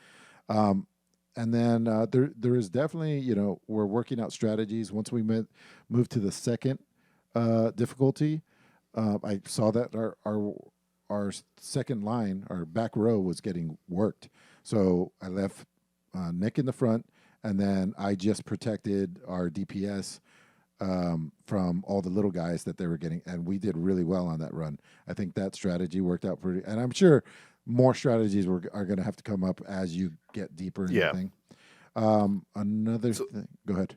[SPEAKER 4] And then there is definitely, we're working out strategies. Once we move to the second difficulty, I saw that our second line, our back row, was getting worked. So I left Nick in the front, and then I just protected our DPS from all the little guys that they were getting, and we did really well on that run. I think that strategy worked out pretty, and I'm sure more strategies are going to have to come up as you get deeper into the thing. Another thing, go ahead.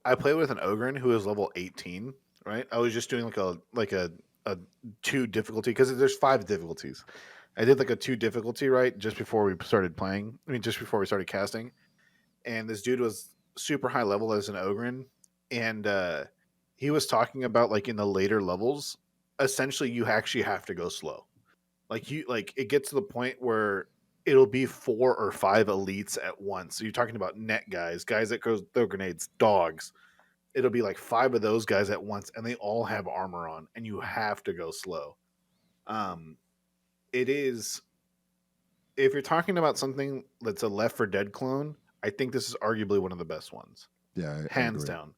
[SPEAKER 2] I played with an Ogren who is level 18, right? I was just doing like a 2 difficulty, because there's 5 difficulties. I did like a 2 difficulty, right, just before we started playing. I mean, just before we started casting. And this dude was super high level as an Ogren, and he was talking about like in the later levels, essentially you actually have to go slow. Like it gets to the point where it'll be 4 or 5 elites at once. So you're talking about net guys that throw grenades, dogs. It'll be like 5 of those guys at once, and they all have armor on, and you have to go slow. Um, it is, if you're talking about something that's a Left 4 Dead clone, I think this is arguably one of the best ones,
[SPEAKER 4] Yeah, I
[SPEAKER 2] hands
[SPEAKER 4] agree.
[SPEAKER 2] down.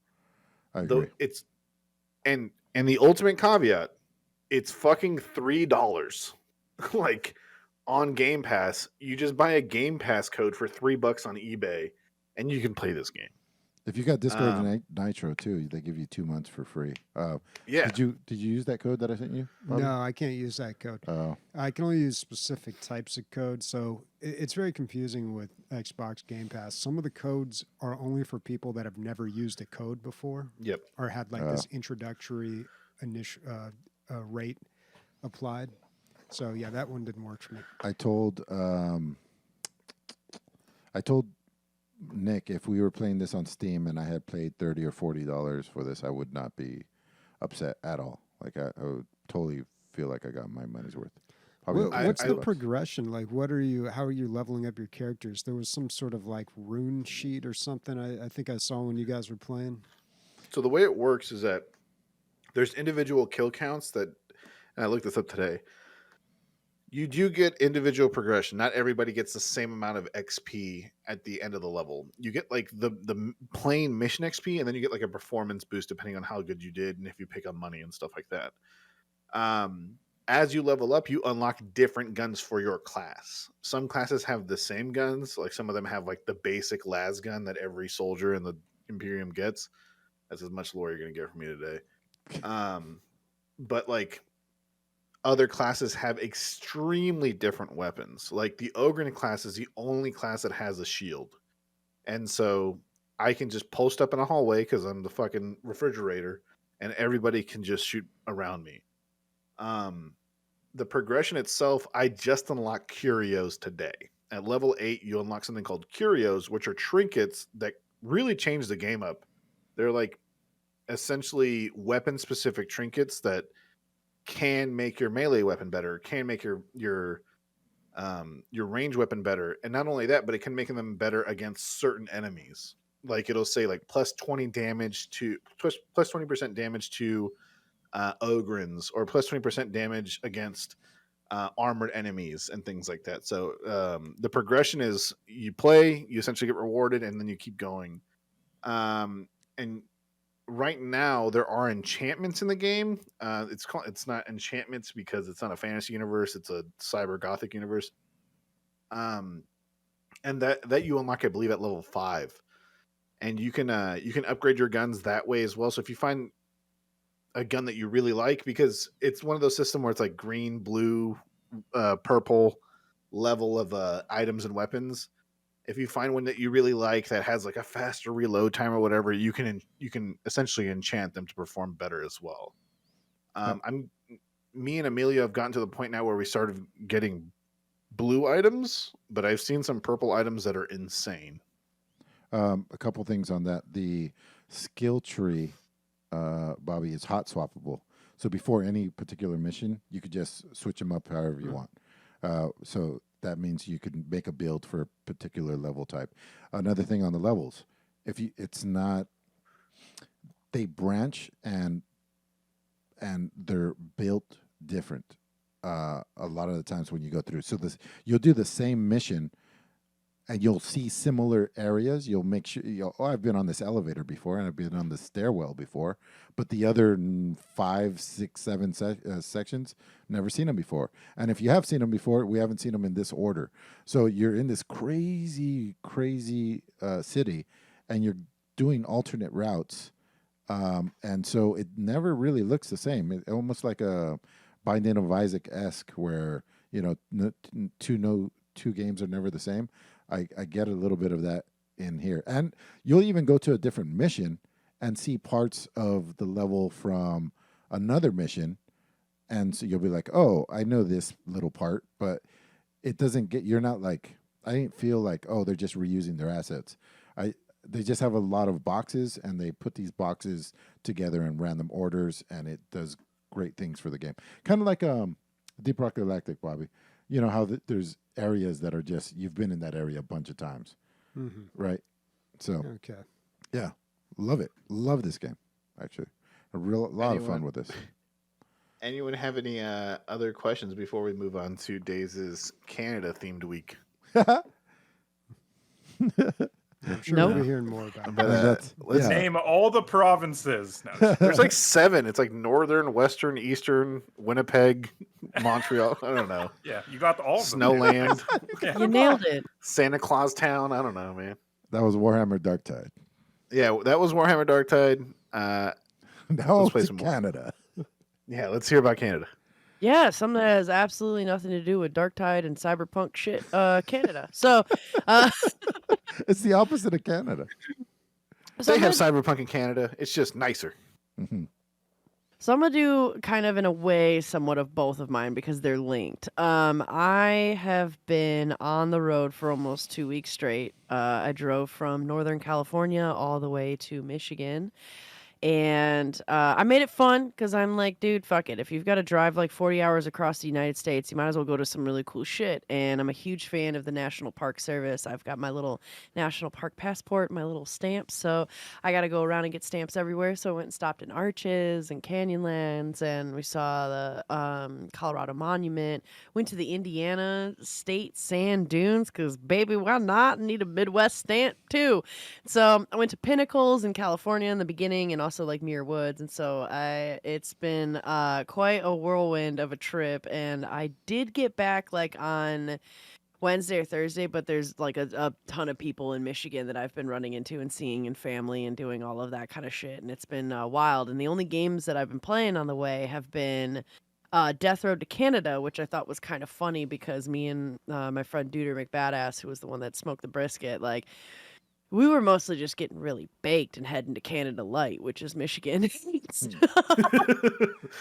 [SPEAKER 4] I
[SPEAKER 2] Though
[SPEAKER 4] agree.
[SPEAKER 2] it's and the ultimate caveat, it's fucking $3, like on Game Pass. You just buy a Game Pass code for $3 on eBay, and you can play this game.
[SPEAKER 4] If you got Discord
[SPEAKER 2] Um,
[SPEAKER 4] and Nitro too, they give you 2 months for free.
[SPEAKER 2] yeah,
[SPEAKER 4] Did you use that code that I sent you, Bobby?
[SPEAKER 1] No, I can't use that code.
[SPEAKER 4] Oh,
[SPEAKER 1] I can only use specific types of code, so it's very confusing with Xbox Game Pass. Some of the codes are only for people that have never used a code before
[SPEAKER 2] yep.
[SPEAKER 1] or had like this introductory initial rate applied. So yeah, that one didn't work for me.
[SPEAKER 4] I told Nick if we were playing this on Steam and I had paid $30 or $40 for this, I would not be upset at all. Like I would totally feel like I got my money's worth. Probably
[SPEAKER 1] What's the
[SPEAKER 4] $50.
[SPEAKER 1] progression like? How are you leveling up your characters? There was some sort of like rune sheet or something I think I saw when you guys were playing.
[SPEAKER 2] So the way it works is that there's individual kill counts that, and I looked this up today. You do get individual progression. Not everybody gets the same amount of XP at the end of the level. You get like the plain mission XP, and then you get like a performance boost depending on how good you did and if you pick up money and stuff like that. As you level up, you unlock different guns for your class. Some classes have the same guns. Like some of them have like the basic las gun that every soldier in the Imperium gets. That's as much lore you're going to get from me today. But like other classes have extremely different weapons. Like the Ogren class is the only class that has a shield. And so I can just post up in a hallway because I'm the fucking refrigerator and everybody can just shoot around me. The progression itself, I just unlocked curios today. At level 8, you unlock something called curios, which are trinkets that really change the game up. They're like essentially weapon-specific trinkets that can make your melee weapon better, can make your range weapon better, and not only that, but it can make them better against certain enemies. Like it'll say like plus 20% damage to Ogrins, or plus 20% damage against armored enemies and things like that. So the progression is you play, you essentially get rewarded, and then you keep going. And right now there are enchantments in the game. It's not enchantments because it's not a fantasy universe, it's a cyber gothic universe. And that you unlock, I believe, at level 5. And you can upgrade your guns that way as well. So if you find a gun that you really like, because it's one of those systems where it's like green, blue, purple level of items and weapons. If you find one that you really like that has like a faster reload time or whatever, you can essentially enchant them to perform better as well. Me and Emilio have gotten to the point now where we started getting blue items, but I've seen some purple items that are insane.
[SPEAKER 4] A couple things on that. The skill tree, Bobby, is hot swappable. So before any particular mission, you could just switch them up however you want. So that means you can make a build for a particular level type. Another thing on the levels, they branch and they're built different. A lot of the times when you go through, so you'll do the same mission, and you'll see similar areas. You'll make sure, I've been on this elevator before, and I've been on the stairwell before, but the other 5, 6, 7 sections, never seen them before. And if you have seen them before, we haven't seen them in this order. So you're in this crazy, crazy city, and you're doing alternate routes. And so it never really looks the same. It almost like a Binding of Isaac-esque, where, two games are never the same. I get a little bit of that in here. And you'll even go to a different mission and see parts of the level from another mission. And so you'll be like, oh, I know this little part, but it doesn't you're not like, I didn't feel like, oh, they're just reusing their assets. They just have a lot of boxes, and they put these boxes together in random orders, and it does great things for the game. Kind of like Deep Rock Galactic, Bobby. You know how there's areas that are just, you've been in that area a bunch of times, right? So,
[SPEAKER 1] Okay.
[SPEAKER 4] Yeah, love it. Love this game, actually. A lot of fun with this.
[SPEAKER 2] anyone have any other questions before we move on to Days' Canada themed week?
[SPEAKER 1] I'm sure
[SPEAKER 3] Nope.
[SPEAKER 1] we'll be hearing more about
[SPEAKER 2] But,
[SPEAKER 1] that.
[SPEAKER 2] let's
[SPEAKER 4] yeah.
[SPEAKER 5] Name all the provinces. No, just-
[SPEAKER 2] There's like 7. It's like Northern, Western, Eastern, Winnipeg, Montreal. I don't know.
[SPEAKER 5] yeah, you got all of them. dude.
[SPEAKER 2] Snowland,
[SPEAKER 5] Yeah.
[SPEAKER 3] You nailed it.
[SPEAKER 2] Santa Claus Town. I don't know, man.
[SPEAKER 4] That was Warhammer Darktide.
[SPEAKER 2] Yeah, that was Warhammer Darktide.
[SPEAKER 4] Now
[SPEAKER 2] play
[SPEAKER 4] it's
[SPEAKER 2] some more.
[SPEAKER 4] Canada.
[SPEAKER 2] Yeah, let's hear about Canada.
[SPEAKER 3] Yeah, something that has absolutely nothing to do with Darktide and cyberpunk shit. Canada. So,
[SPEAKER 4] It's the opposite of Canada.
[SPEAKER 3] so
[SPEAKER 2] They
[SPEAKER 3] I'm
[SPEAKER 2] have
[SPEAKER 3] gonna-
[SPEAKER 2] Cyberpunk in Canada. It's just nicer.
[SPEAKER 4] Mhm.
[SPEAKER 3] So I'm gonna do kind of in a way somewhat of both of mine because they're linked. I have been on the road for almost 2 weeks straight. I drove from Northern California all the way to Michigan. And I made it fun because I'm like, dude, fuck it. If you've got to drive like 40 hours across the United States, you might as well go to some really cool shit. And I'm a huge fan of the National Park Service. I've got my little National Park passport, my little stamps. So I got to go around and get stamps everywhere. So I went and stopped in Arches and Canyonlands, and we saw the Colorado Monument. Went to the Indiana State Sand Dunes because, baby, why not? Need a Midwest stamp too. So I went to Pinnacles in California in the beginning, and also like Muir Woods, and so it's been quite a whirlwind of a trip. And I did get back like on Wednesday or Thursday, but there's like a ton of people in Michigan that I've been running into and seeing, and family, and doing all of that kind of shit, and it's been wild. And the only games that I've been playing on the way have been Death Road to Canada, which I thought was kind of funny because me and my friend Duder McBadass, who was the one that smoked the brisket, like, we were mostly just getting really baked and heading to Canada Light, which is Michigan.
[SPEAKER 2] It's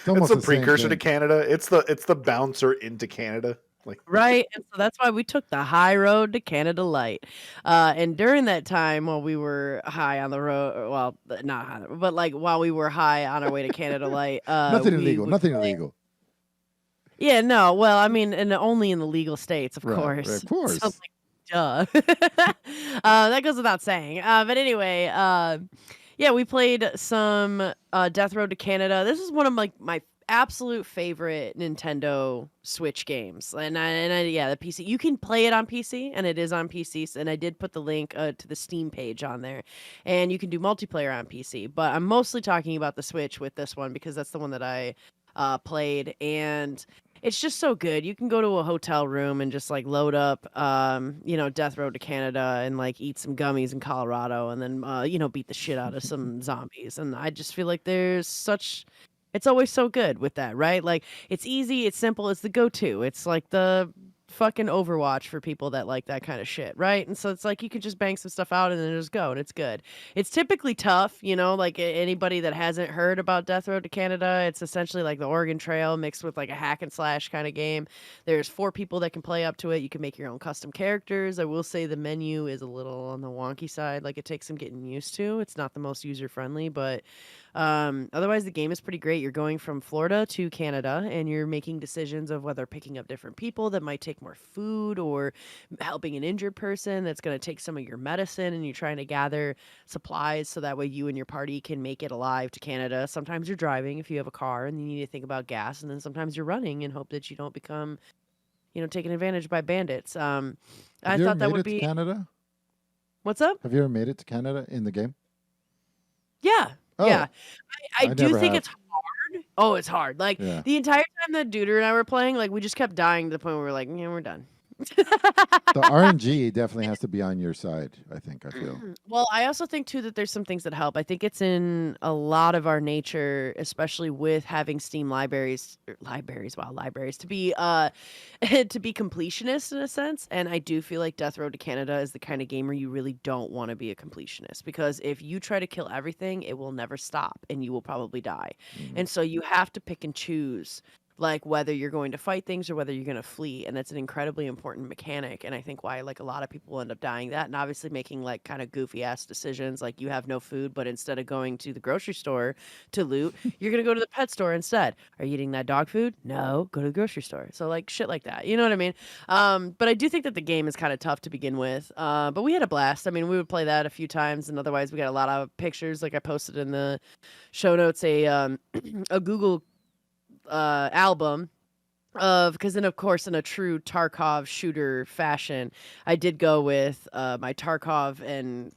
[SPEAKER 4] almost
[SPEAKER 2] a
[SPEAKER 4] the same
[SPEAKER 2] precursor to
[SPEAKER 4] thing.
[SPEAKER 2] Canada. It's the bouncer into Canada. Like
[SPEAKER 3] Right. And so that's why we took the high road to Canada Light. And during that time, while we were high on the road, well, not high, but like while we were high on our way to Canada Light,
[SPEAKER 4] Nothing
[SPEAKER 3] we
[SPEAKER 4] illegal.
[SPEAKER 3] would
[SPEAKER 4] Nothing
[SPEAKER 3] play-
[SPEAKER 4] illegal.
[SPEAKER 3] Yeah, no. Well, I mean, and only in the legal states, of
[SPEAKER 4] Right, right,
[SPEAKER 3] course.
[SPEAKER 4] of course.
[SPEAKER 3] So, like, duh. That goes without saying. But anyway, yeah, we played some Death Road to Canada. This is one of my absolute favorite Nintendo Switch games, and yeah, the PC. You can play it on PC, and it is on PC. And I did put the link to the Steam page on there, and you can do multiplayer on PC. But I'm mostly talking about the Switch with this one because that's the one that I played, and it's just so good. You can go to a hotel room and just like load up, Death Road to Canada and like eat some gummies in Colorado, and then beat the shit out of some zombies. And I just feel like it's always so good with that, right? Like, it's easy, it's simple, it's the go-to. It's like the fucking Overwatch for people that like that kind of shit, right? And so it's like you can just bang some stuff out and then just go, and it's good. It's typically tough, like anybody that hasn't heard about Death Road to Canada, it's essentially like the Oregon Trail mixed with like a hack and slash kind of game. There's 4 people that can play up to it. You can make your own custom characters. I will say the menu is a little on the wonky side. Like, it takes some getting used to. It's not the most user-friendly, but otherwise the game is pretty great. You're going from Florida to Canada, and you're making decisions of whether picking up different people that might take more food, or helping an injured person that's going to take some of your medicine, and you're trying to gather supplies so that way you and your party can make it alive to Canada. Sometimes you're driving if you have a car and you need to think about gas, and then sometimes you're running and hope that you don't become taken advantage by bandits. I
[SPEAKER 4] Have you ever
[SPEAKER 3] thought that
[SPEAKER 4] made
[SPEAKER 3] would
[SPEAKER 4] it to
[SPEAKER 3] be
[SPEAKER 4] Canada?
[SPEAKER 3] What's up?
[SPEAKER 4] Have you ever made it to Canada in the game?
[SPEAKER 3] Yeah.
[SPEAKER 4] Oh,
[SPEAKER 3] Yeah. I
[SPEAKER 4] I
[SPEAKER 3] do
[SPEAKER 4] never
[SPEAKER 3] think
[SPEAKER 4] have.
[SPEAKER 3] it's hard. Oh, it's hard. Like,
[SPEAKER 4] Yeah.
[SPEAKER 3] the entire time that Duder and I were playing, like, we just kept dying to the point where we're like, yeah, we're done.
[SPEAKER 4] The RNG definitely has to be on your side, I feel.
[SPEAKER 3] Well, I also think too that there's some things that help. I think it's in a lot of our nature, especially with having Steam libraries to be to be completionist in a sense. And I do feel like Death Road to Canada is the kind of game where you really don't want to be a completionist, because if you try to kill everything, it will never stop and you will probably die. And so you have to pick and choose, like, whether you're going to fight things or whether you're going to flee. And that's an incredibly important mechanic. And I think why, like, a lot of people end up dying that, and obviously making, like, kind of goofy ass decisions. Like, you have no food, but instead of going to the grocery store to loot, you're going to go to the pet store instead. Are you eating that dog food? No, go to the grocery store. So, like, shit like that. You know what I mean? But I do think that the game is kind of tough to begin with. But we had a blast. I mean, we would play that a few times, and otherwise we got a lot of pictures. Like, I posted in the show notes a Google album because then of course in a true Tarkov shooter fashion, I did go with my Tarkov and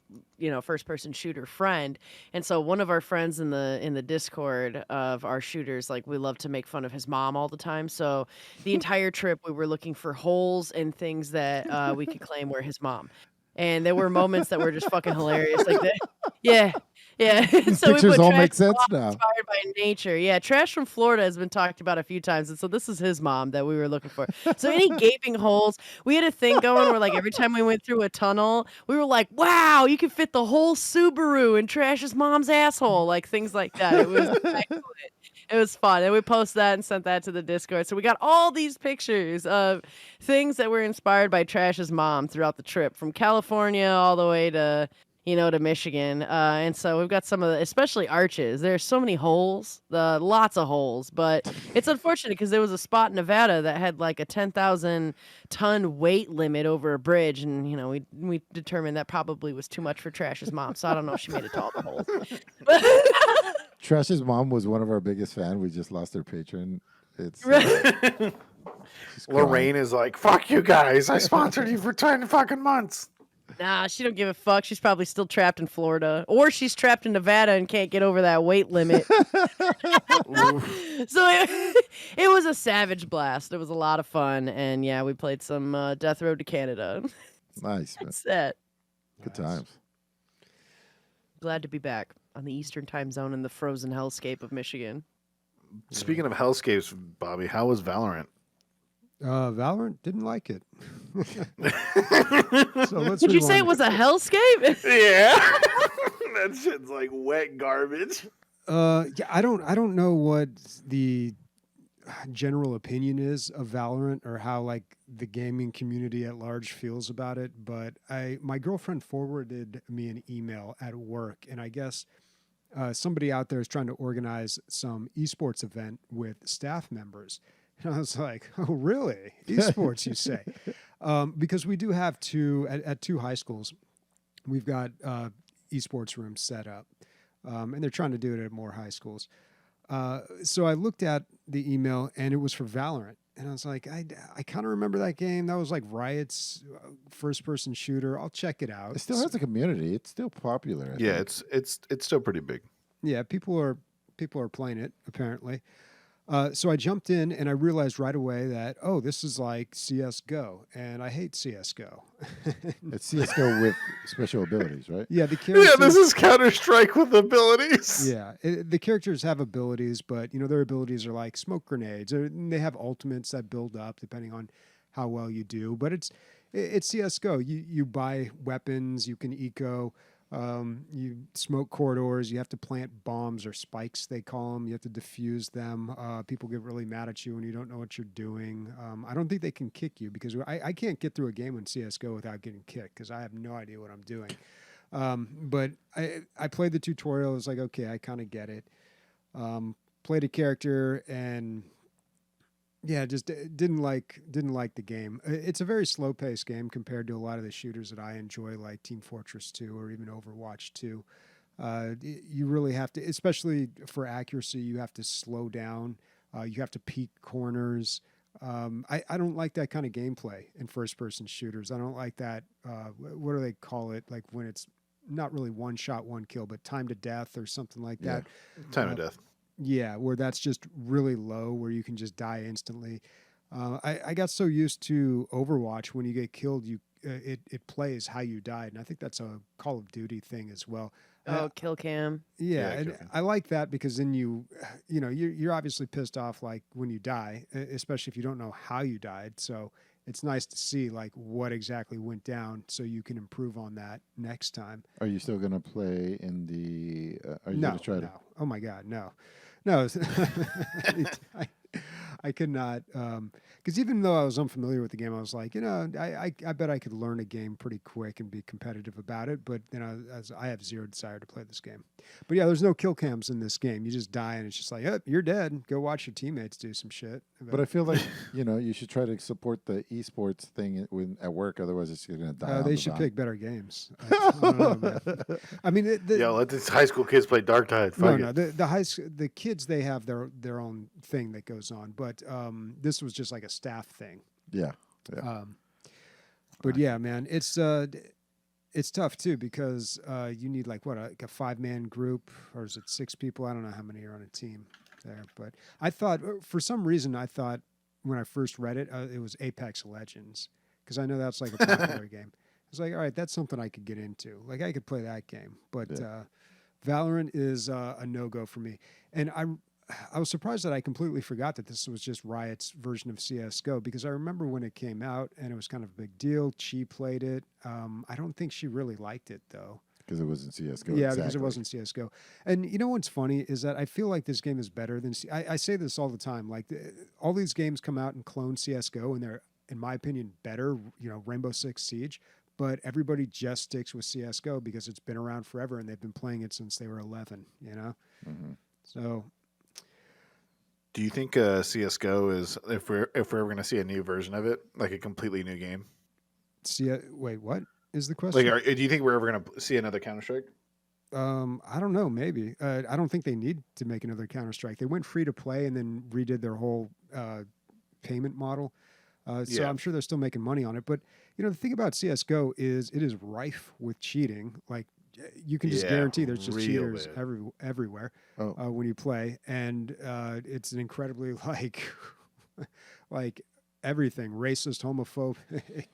[SPEAKER 3] first person shooter friend. And so one of our friends in the Discord of our shooters, like we love to make fun of his mom all the time. So the entire trip we were looking for holes and things that we could claim were his mom. And there were moments that were just fucking hilarious. Like that. Yeah. Yeah.
[SPEAKER 4] These
[SPEAKER 3] So we
[SPEAKER 4] pictures
[SPEAKER 3] put
[SPEAKER 4] all
[SPEAKER 3] trash
[SPEAKER 4] make sense
[SPEAKER 3] mom
[SPEAKER 4] now.
[SPEAKER 3] inspired by nature. Yeah, trash from Florida has been talked about a few times. And so this is his mom that we were looking for. So any gaping holes, we had a thing going where like every time we went through a tunnel, we were like, wow, you can fit the whole Subaru in Trash's mom's asshole. Like things like that. It was excellent. It was fun. And we posted that and sent that to the Discord. So we got all these pictures of things that were inspired by Trash's mom throughout the trip, from California all the way to to Michigan. And so we've got some of the, especially arches. There's so many holes, lots of holes, but it's unfortunate because there was a spot in Nevada that had like a 10,000 ton weight limit over a bridge. And, we determined that probably was too much for Trash's mom. So I don't know if she made it to all the holes.
[SPEAKER 4] Trash's mom was one of our biggest fans. We just lost her patron. It's she's
[SPEAKER 2] Lorraine
[SPEAKER 4] crying.
[SPEAKER 2] is like, fuck you guys. I sponsored you for 10 fucking months.
[SPEAKER 3] Nah, she don't give a fuck. She's probably still trapped in Florida. Or she's trapped in Nevada and can't get over that weight limit. So it was a savage blast. It was a lot of fun. And yeah, we played some Death Road to Canada.
[SPEAKER 4] Nice, man.
[SPEAKER 3] That's it.
[SPEAKER 4] Good times.
[SPEAKER 3] Glad to be back on the Eastern time zone in the frozen hellscape of Michigan.
[SPEAKER 2] Speaking of hellscapes, Bobby, how was Valorant?
[SPEAKER 1] Valorant didn't like it. So let's
[SPEAKER 3] Did you say it
[SPEAKER 1] rewind.
[SPEAKER 3] was a hellscape?
[SPEAKER 2] Yeah. That shit's like wet garbage.
[SPEAKER 1] Yeah, I don't know what the general opinion is of Valorant or how like the gaming community at large feels about it, but my girlfriend forwarded me an email at work, and I guess somebody out there is trying to organize some esports event with staff members. And I was like, oh, really? Esports, you say? Because we do have at two high schools, we've got esports rooms set up, and they're trying to do it at more high schools. So I looked at the email, and it was for Valorant. And I was like, I kind of remember that game. That was like Riot's first-person shooter. I'll check it out.
[SPEAKER 4] It still has a community. It's still popular. I
[SPEAKER 2] Yeah,
[SPEAKER 4] think.
[SPEAKER 2] it's still pretty big.
[SPEAKER 1] Yeah, people are playing it, apparently. So I jumped in and I realized right away that, oh, this is like CSGO, and I hate CSGO.
[SPEAKER 4] It's CS:GO with special abilities, right?
[SPEAKER 1] Yeah, the characters.
[SPEAKER 2] Yeah, this is Counter-Strike with abilities.
[SPEAKER 1] Yeah, the characters have abilities, but their abilities are like smoke grenades. They have ultimates that build up depending on how well you do. But it's CS:GO. You buy weapons, you can eco. You smoke corridors, you have to plant bombs or spikes, they call them. You have to defuse them. People get really mad at you when you don't know what you're doing. I don't think they can kick you because I can't get through a game in CSGO without getting kicked because I have no idea what I'm doing. But I played the tutorial. I was like, okay, I kind of get it. Played a character and yeah, just didn't like the game. It's a very slow paced game compared to a lot of the shooters that I enjoy, like Team Fortress 2 or even Overwatch 2. You really have to, especially for accuracy, you have to slow down. You have to peek corners. I don't like that kind of gameplay in first person shooters. I don't like that. What do they call it? Like when it's not really one shot, one kill, but time to death or something like that.
[SPEAKER 2] Time of death.
[SPEAKER 1] Yeah, where that's just really low, where you can just die instantly. I got so used to Overwatch, when you get killed, it plays how you died, and I think that's a Call of Duty thing as well.
[SPEAKER 3] Oh, kill cam.
[SPEAKER 1] Yeah,
[SPEAKER 2] Yeah,
[SPEAKER 1] and
[SPEAKER 2] kill cam.
[SPEAKER 1] I like that because then you're obviously pissed off like when you die, especially if you don't know how you died. So it's nice to see like what exactly went down, so you can improve on that next time.
[SPEAKER 4] Are you still gonna play in the? Are you
[SPEAKER 1] No,
[SPEAKER 4] gonna try to?
[SPEAKER 1] no. Oh my God, no. No, I could not, because even though I was unfamiliar with the game, I was like, I bet I could learn a game pretty quick and be competitive about it. But as I have zero desire to play this game. But yeah, there's no kill cams in this game. You just die, and it's just like, oh, you're dead. Go watch your teammates do some shit.
[SPEAKER 4] But I feel like you should try to support the esports thing at work. Otherwise, it's going to die.
[SPEAKER 1] They should pick better games. I don't know, man. I mean,
[SPEAKER 2] Let these high school kids play Darktide.
[SPEAKER 1] No, the kids, they have their own thing that goes on, but this was just like a staff thing.
[SPEAKER 4] Yeah.
[SPEAKER 1] But yeah, man, it's tough too because you need like a 5-man group, or is it 6 people? I don't know how many are on a team there, but I thought for some reason when I first read it, it was Apex Legends, because I know that's like a popular game. I was like, all right, that's something I could get into. Like I could play that game, but Valorant is a no-go for me. And I was surprised that I completely forgot that this was just Riot's version of CSGO, because I remember when it came out and it was kind of a big deal. She played it. I don't think she really liked it though.
[SPEAKER 4] Because it wasn't CSGO.
[SPEAKER 1] Yeah, because it wasn't CSGO. And you know what's funny is that I feel like this game is better than... I say this all the time. Like all these games come out and clone CSGO, and they're, in my opinion, better. Rainbow Six Siege. But everybody just sticks with CSGO because it's been around forever and they've been playing it since they were 11,
[SPEAKER 4] Mm-hmm.
[SPEAKER 1] So...
[SPEAKER 2] Do you think CS:GO is, if we're ever going to see a new version of it, like a completely new game?
[SPEAKER 1] Wait, what is the question?
[SPEAKER 2] Like, do you think we're ever going to see another Counter-Strike?
[SPEAKER 1] I don't know. Maybe. I don't think they need to make another Counter-Strike. They went free to play and then redid their whole payment model. So I'm sure they're still making money on it. But the thing about CS:GO is it is rife with cheating. Like you can just guarantee there's just cheaters everywhere when you play, and it's an incredibly like everything racist, homophobic,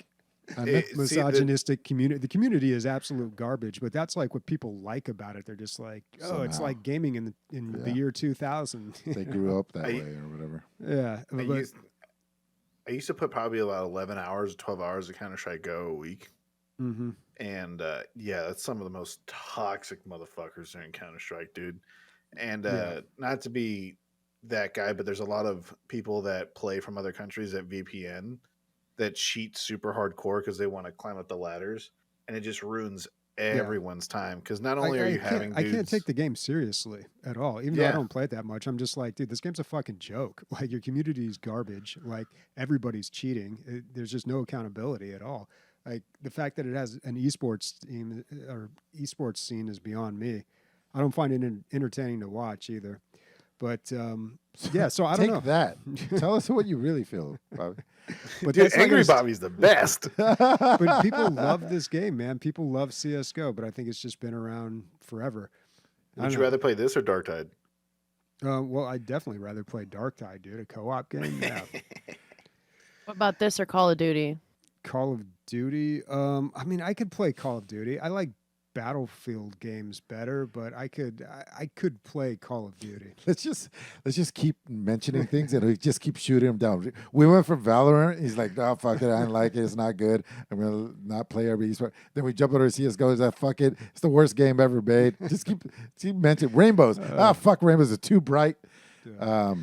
[SPEAKER 1] misogynistic community. The community is absolute garbage, but that's like what people like about it. They're just like, it's like gaming in the year 2000.
[SPEAKER 4] They grew up that way or whatever.
[SPEAKER 1] Yeah,
[SPEAKER 2] I used to put probably about 11 hours, 12 hours of Counter-Strike Go a week.
[SPEAKER 1] Mm-hmm.
[SPEAKER 2] And that's some of the most toxic motherfuckers in Counter-Strike, dude. And not to be that guy, but there's a lot of people that play from other countries at VPN that cheat super hardcore because they want to climb up the ladders, and it just ruins everyone's time. Because not only are you having dudes...
[SPEAKER 1] I can't take the game seriously at all, even though I don't play it that much. I'm just like, dude, this game's a fucking joke. Like, your community is garbage. Like, everybody's cheating. There's just no accountability at all. Like, the fact that it has an esports team or esports scene is beyond me. I don't find it entertaining to watch either. But so I don't know.
[SPEAKER 4] Take that. Tell us what you really feel, Bobby.
[SPEAKER 2] But dude, Angry Bobby's the best.
[SPEAKER 1] But people love this game, man. People love CS:GO, but I think it's just been around forever.
[SPEAKER 2] Would you rather play this or Darktide?
[SPEAKER 1] Well, I'd definitely rather play Darktide, dude. A co-op game. Yeah.
[SPEAKER 3] What about this or Call of Duty?
[SPEAKER 1] Call of Duty. I mean, I could play Call of Duty. I like Battlefield games better, but I could play Call of Duty.
[SPEAKER 4] Let's just keep mentioning things and we just keep shooting them down. We went from Valorant. He's like, "No, fuck it, I don't like it. It's not good. I'm gonna not play every esport." Then we jump over to CS:GO. He's like, "Fuck it, it's the worst game ever made." Just keep mentioning Rainbows. Fuck Rainbows are too bright. But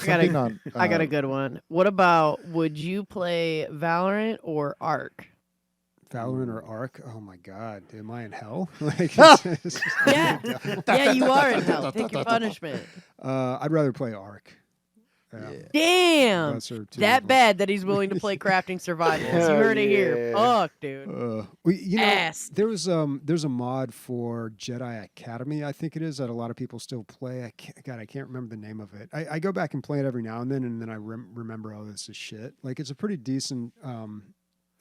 [SPEAKER 3] I got a good one. What about, would you play Valorant or Ark?
[SPEAKER 1] Valorant or Ark? Oh my God, am I in hell? Like,
[SPEAKER 3] yeah, you are in hell. Take your punishment.
[SPEAKER 1] I'd rather play Ark.
[SPEAKER 3] Damn, that bad that he's willing to play crafting survivals. You heard it here. Fuck, dude.
[SPEAKER 1] There's a mod for Jedi Academy, I think it is, that a lot of people still play. I can't remember the name of it. I go back and play it every now and then I remember, oh, this is shit. Like, it's a pretty decent.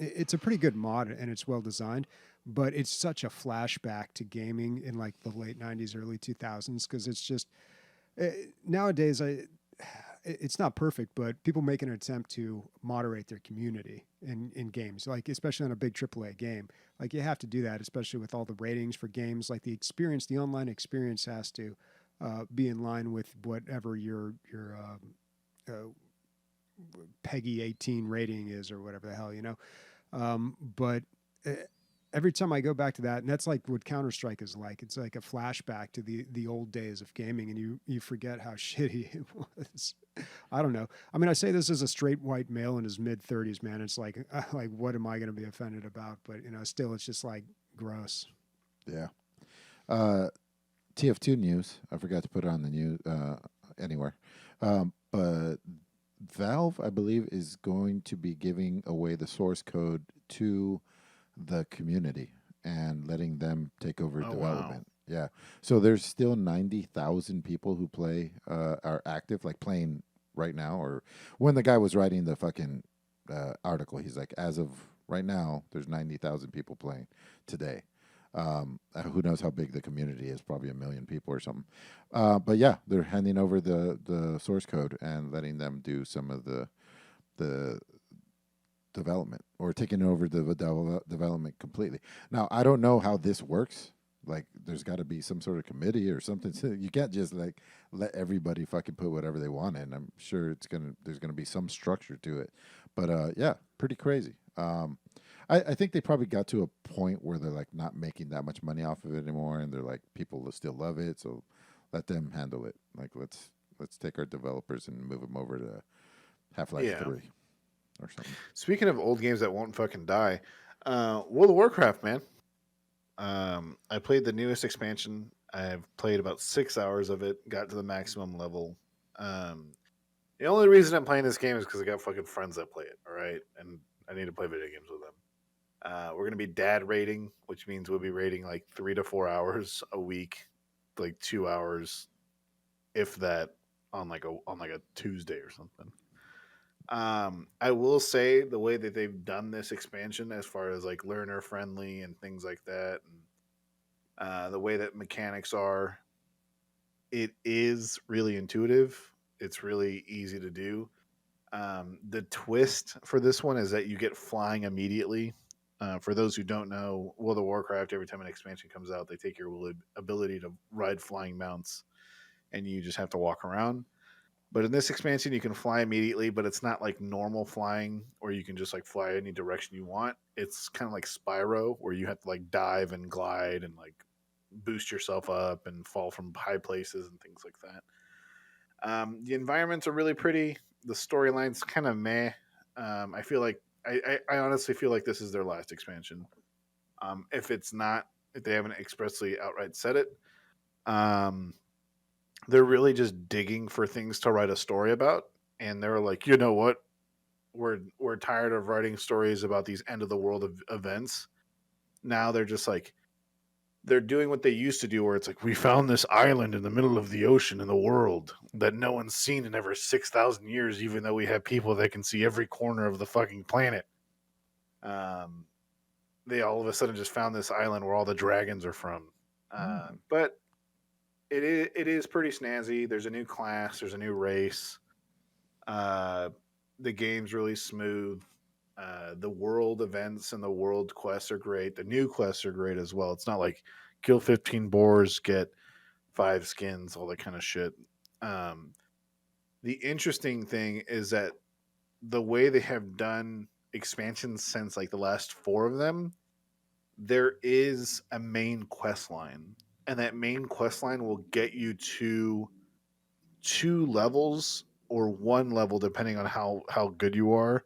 [SPEAKER 1] It's a pretty good mod and it's well designed, but it's such a flashback to gaming in like the late 90s, early 2000s, because it's just nowadays it's not perfect, but people make an attempt to moderate their community in games, like especially on a big AAA game. Like, you have to do that, especially with all the ratings for games. Like, the online experience has to be in line with whatever your PEGI 18 rating is, or whatever the hell, but every time I go back to that, and that's like what Counter-Strike is like. It's like a flashback to the old days of gaming, and you forget how shitty it was. I don't know. I mean, I say this as a straight white male in his mid-30s, man. It's like what am I going to be offended about? But still, it's just like gross.
[SPEAKER 4] Yeah. TF2 news. I forgot to put it on the news anywhere. But Valve, I believe, is going to be giving away the source code to the community and letting them take over development. Wow. Yeah. So there's still 90,000 people who play, are active, like playing right now. Or when the guy was writing the fucking article, he's like, as of right now, there's 90,000 people playing today. Who knows how big the community is? Probably 1 million people or something. But yeah, they're handing over the source code and letting them do some of the development, or taking over the development completely. Now, I don't know how this works. Like, there's got to be some sort of committee or something. So you can't just like let everybody fucking put whatever they want in. I'm sure there's gonna be some structure to it. But yeah, pretty crazy. I think they probably got to a point where they're like not making that much money off of it anymore, and they're like, people will still love it, so let them handle it. Like, let's take our developers and move them over to Half-Life 3 or something.
[SPEAKER 2] Speaking of old games that won't fucking die, World of Warcraft, man. I played the newest expansion. I've played about 6 hours of it, got to the maximum level. The only reason I'm playing this game is because I got fucking friends that play it, all right? And I need to play video games with them. We're going to be dad rating, which means we'll be rating like 3 to 4 hours a week, like 2 hours, if that, on like a Tuesday or something. I will say the way that they've done this expansion, as far as like learner friendly and things like that, and the way that mechanics are, it is really intuitive. It's really easy to do. The twist for this one is that you get flying immediately. For those who don't know, World of Warcraft, every time an expansion comes out, they take your ability to ride flying mounts, and you just have to walk around. But in this expansion, you can fly immediately, but it's not like normal flying, or you can just like fly any direction you want. It's kind of like Spyro, where you have to like dive and glide and like boost yourself up and fall from high places and things like that. The environments are really pretty. The storyline's kind of meh. I feel like I honestly feel like this is their last expansion. If it's not, if they haven't expressly outright said it, they're really just digging for things to write a story about. And they're like, you know what? We're tired of writing stories about these end of the world events. Now they're just like, they're doing what they used to do, where it's like, we found this island in the middle of the ocean in the world that no one's seen in over 6,000 years, even though we have people that can see every corner of the fucking planet. They all of a sudden just found this island where all the dragons are from. But it is pretty snazzy. There's a new class. There's a new race. The game's really smooth. The world events and the world quests are great. The new quests are great as well. It's not like kill 15 boars, get 5 skins, all that kind of shit. The interesting thing is that the way they have done expansions since like the last 4 of them, there is a main quest line. And that main quest line will get you to 2 levels or 1 level, depending on how good you are,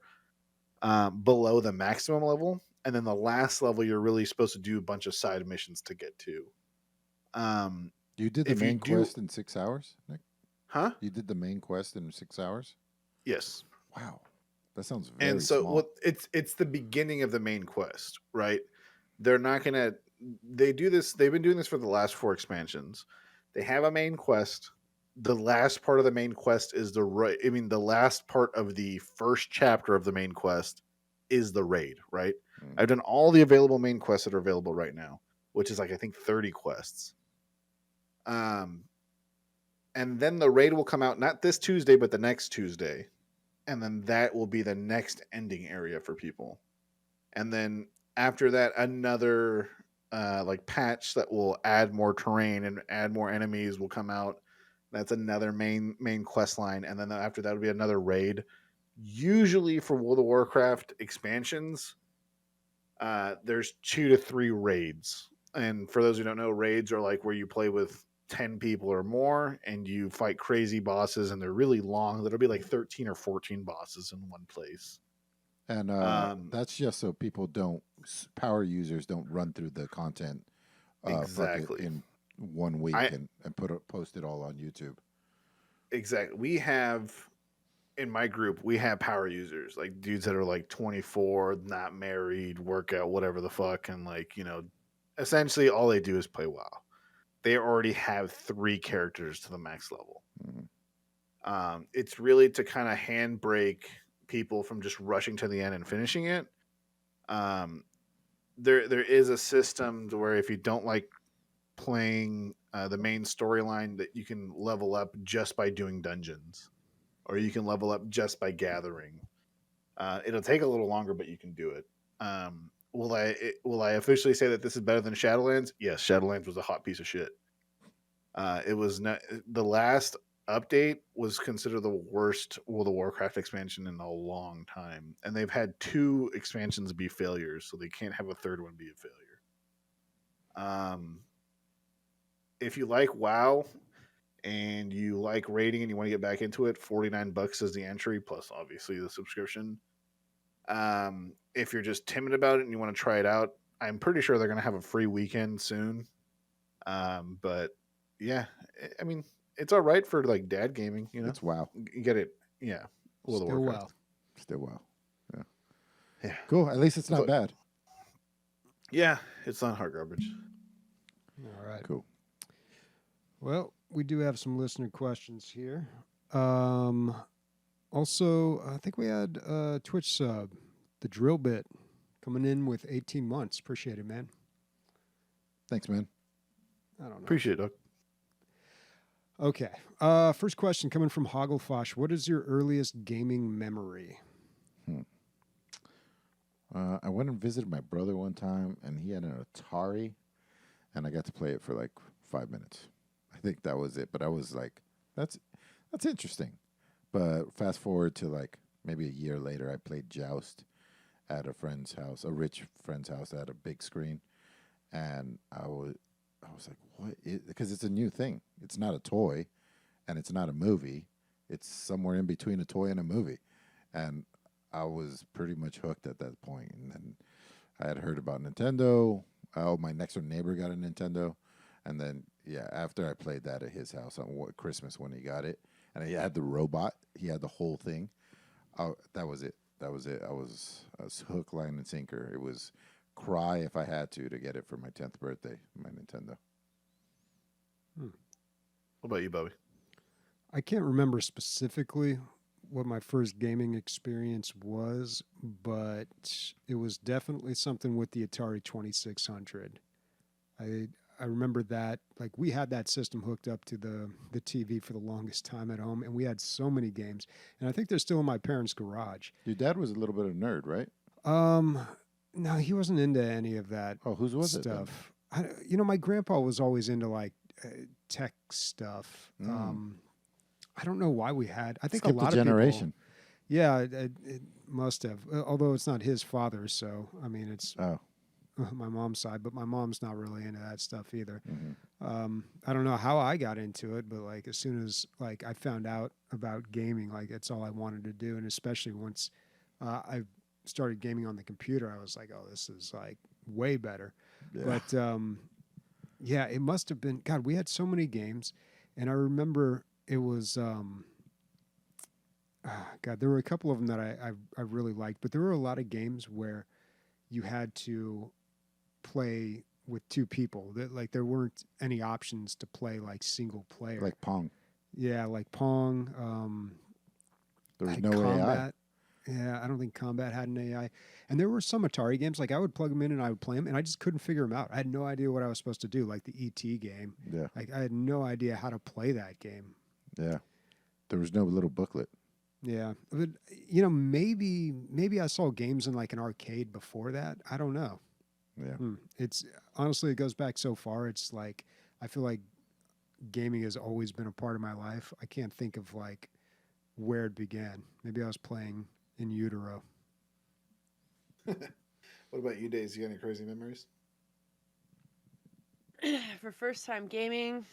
[SPEAKER 2] below the maximum level. And then the last level, you're really supposed to do a bunch of side missions to get to.
[SPEAKER 4] You did the main quest in 6 hours, Nick?
[SPEAKER 2] Huh?
[SPEAKER 4] You did the main quest in 6 hours?
[SPEAKER 2] Yes.
[SPEAKER 4] Wow. That sounds very
[SPEAKER 2] And so
[SPEAKER 4] small.
[SPEAKER 2] it's the beginning of the main quest, right? They're not going to... They do this... They've been doing this for the last 4 expansions. They have a main quest. The last part of the main quest is the last part of the first chapter of the main quest is the raid, right? I've done all the available main quests that are available right now, which is like, I think 30 quests. And then the raid will come out not this Tuesday, but the next Tuesday. And then that will be the next ending area for people. And then after that, another like patch that will add more terrain and add more enemies will come out. That's another main quest line. And then after that will be another raid. Usually for World of Warcraft expansions, there's 2 to 3 raids. And for those who don't know, raids are like where you play with 10 people or more and you fight crazy bosses, and they're really long. There'll be like 13 or 14 bosses in one place.
[SPEAKER 4] And that's just so people don't, power users don't run through the content
[SPEAKER 2] Exactly.
[SPEAKER 4] bucket in 1 week and post it all on YouTube.
[SPEAKER 2] Exactly. We have, in my group, we have power users, like dudes that are like 24, not married, workout, whatever the fuck. And like, essentially all they do is play WoW. They already have 3 characters to the max level.
[SPEAKER 4] Mm-hmm.
[SPEAKER 2] It's really to kind of handbrake people from just rushing to the end and finishing it. There is a system to where if you don't like playing the main storyline, that you can level up just by doing dungeons, or you can level up just by gathering. It'll take a little longer, but you can do it. Will I officially say that this is better than Shadowlands? Yes, Shadowlands was a hot piece of shit. It was not, the last update was considered the worst World of Warcraft expansion in a long time, and they've had 2 expansions be failures, so they can't have a third one be a failure. If you like WoW and you like raiding and you want to get back into it, $49 is the entry, plus obviously the subscription. If you're just timid about it and you want to try it out, I'm pretty sure they're going to have a free weekend soon. But yeah, I mean, it's all right for like dad gaming,
[SPEAKER 4] It's WoW.
[SPEAKER 2] You get it. Yeah. World of
[SPEAKER 1] Still
[SPEAKER 2] Warcraft.
[SPEAKER 1] WoW.
[SPEAKER 4] Still WoW. Yeah.
[SPEAKER 2] Yeah.
[SPEAKER 4] Cool. At least it's not bad.
[SPEAKER 2] Yeah, it's not hard garbage.
[SPEAKER 1] All right.
[SPEAKER 4] Cool.
[SPEAKER 1] Well, we do have some listener questions here. Also, I think we had Twitch sub, the drill bit, coming in with 18 months. Appreciate it, man.
[SPEAKER 4] Thanks, man.
[SPEAKER 1] I don't know.
[SPEAKER 2] Appreciate it, Doug.
[SPEAKER 1] Okay. First question coming from Hagelfosh. What is your earliest gaming memory?
[SPEAKER 4] I went and visited my brother one time, and he had an Atari, and I got to play it for like 5 minutes. I think that was it. But I was like, that's interesting. But fast forward to like maybe a year later, I played Joust at a friend's house, a rich friend's house that had a big screen, and I was like, what? Because it's a new thing. It's not a toy, and it's not a movie. It's somewhere in between a toy and a movie, and I was pretty much hooked at that point. And then I had heard about Nintendo. Oh, my next door neighbor got a Nintendo, and then yeah, after I played that at his house on Christmas when he got it, and he had the robot. He had the whole thing. That was it. That was it. I was hook, line, and sinker. It was cry if I had to get it for my 10th birthday, my Nintendo.
[SPEAKER 2] What about you, Bobby?
[SPEAKER 1] I can't remember specifically what my first gaming experience was, but it was definitely something with the Atari 2600. I remember that, like, we had that system hooked up to the TV for the longest time at home, and we had so many games. And I think they're still in my parents' garage.
[SPEAKER 4] Your dad was a little bit of a nerd, right?
[SPEAKER 1] No, he wasn't into any of that.
[SPEAKER 4] Oh, whose was
[SPEAKER 1] stuff. My grandpa was always into like tech stuff. I don't know why we had. I think
[SPEAKER 4] Skipped
[SPEAKER 1] a lot
[SPEAKER 4] a
[SPEAKER 1] of
[SPEAKER 4] generation.
[SPEAKER 1] people. Yeah, it must have. Although it's not his father, so I mean it's my mom's side, but my mom's not really into that stuff either.
[SPEAKER 4] Mm-hmm.
[SPEAKER 1] I don't know how I got into it, but like as soon as like I found out about gaming, like it's all I wanted to do, and especially once I started gaming on the computer, I was like, oh, this is like way better.
[SPEAKER 4] Yeah.
[SPEAKER 1] But yeah, it must have been. God, we had so many games, and I remember it was. God, there were a couple of them that I really liked, but there were a lot of games where you had to play with 2 people. That like there weren't any options to play like single player.
[SPEAKER 4] Like Pong.
[SPEAKER 1] Yeah, like Pong.
[SPEAKER 4] There was
[SPEAKER 1] like
[SPEAKER 4] no
[SPEAKER 1] Combat. Yeah, I don't think Combat had an AI. And there were some Atari games, like I would plug them in and I would play them, and I just couldn't figure them out. I had no idea what I was supposed to do, like the E.T. game.
[SPEAKER 4] Yeah.
[SPEAKER 1] Like I had no idea how to play that game.
[SPEAKER 4] Yeah. There was no little booklet.
[SPEAKER 1] Yeah, but maybe I saw games in like an arcade before that. I don't know.
[SPEAKER 4] Yeah.
[SPEAKER 1] It's honestly, it goes back so far. It's like I feel like gaming has always been a part of my life. I can't think of like where it began. Maybe I was playing in utero.
[SPEAKER 2] What about you, Days? You got any crazy memories?
[SPEAKER 3] For first time gaming,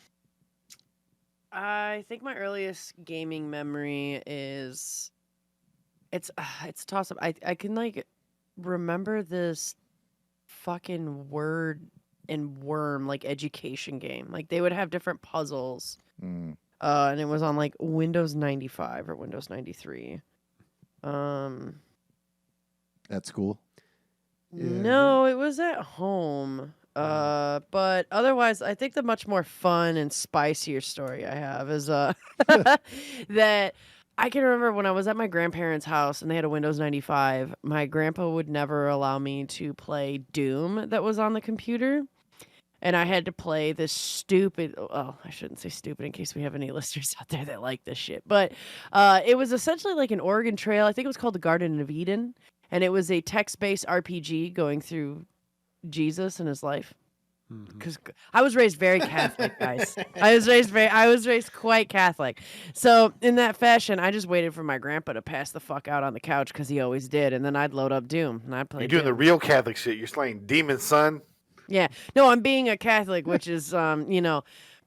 [SPEAKER 3] I think my earliest gaming memory is it's a toss up. I can like remember this fucking word and worm like education game. Like they would have different puzzles.
[SPEAKER 4] Mm.
[SPEAKER 3] And it was on like Windows 95 or Windows 93.
[SPEAKER 4] At school?
[SPEAKER 1] Yeah,
[SPEAKER 3] No, it was at home. But otherwise, I think the much more fun and spicier story I have is that I can remember when I was at my grandparents' house and they had a Windows 95. My grandpa would never allow me to play Doom that was on the computer. And I had to play this stupid. Oh, I shouldn't say stupid in case we have any listeners out there that like this shit. But it was essentially like an Oregon Trail. I think it was called the Garden of Eden, and it was a text-based RPG going through Jesus and his life. Because I was raised very Catholic, guys. I was raised quite Catholic. So in that fashion, I just waited for my grandpa to pass the fuck out on the couch because he always did, and then I'd load up Doom and I'd play.
[SPEAKER 2] You're doing the
[SPEAKER 3] Doom.
[SPEAKER 2] real Catholic shit. You're slaying demons, son.
[SPEAKER 3] Yeah. No, I'm being a Catholic, which is,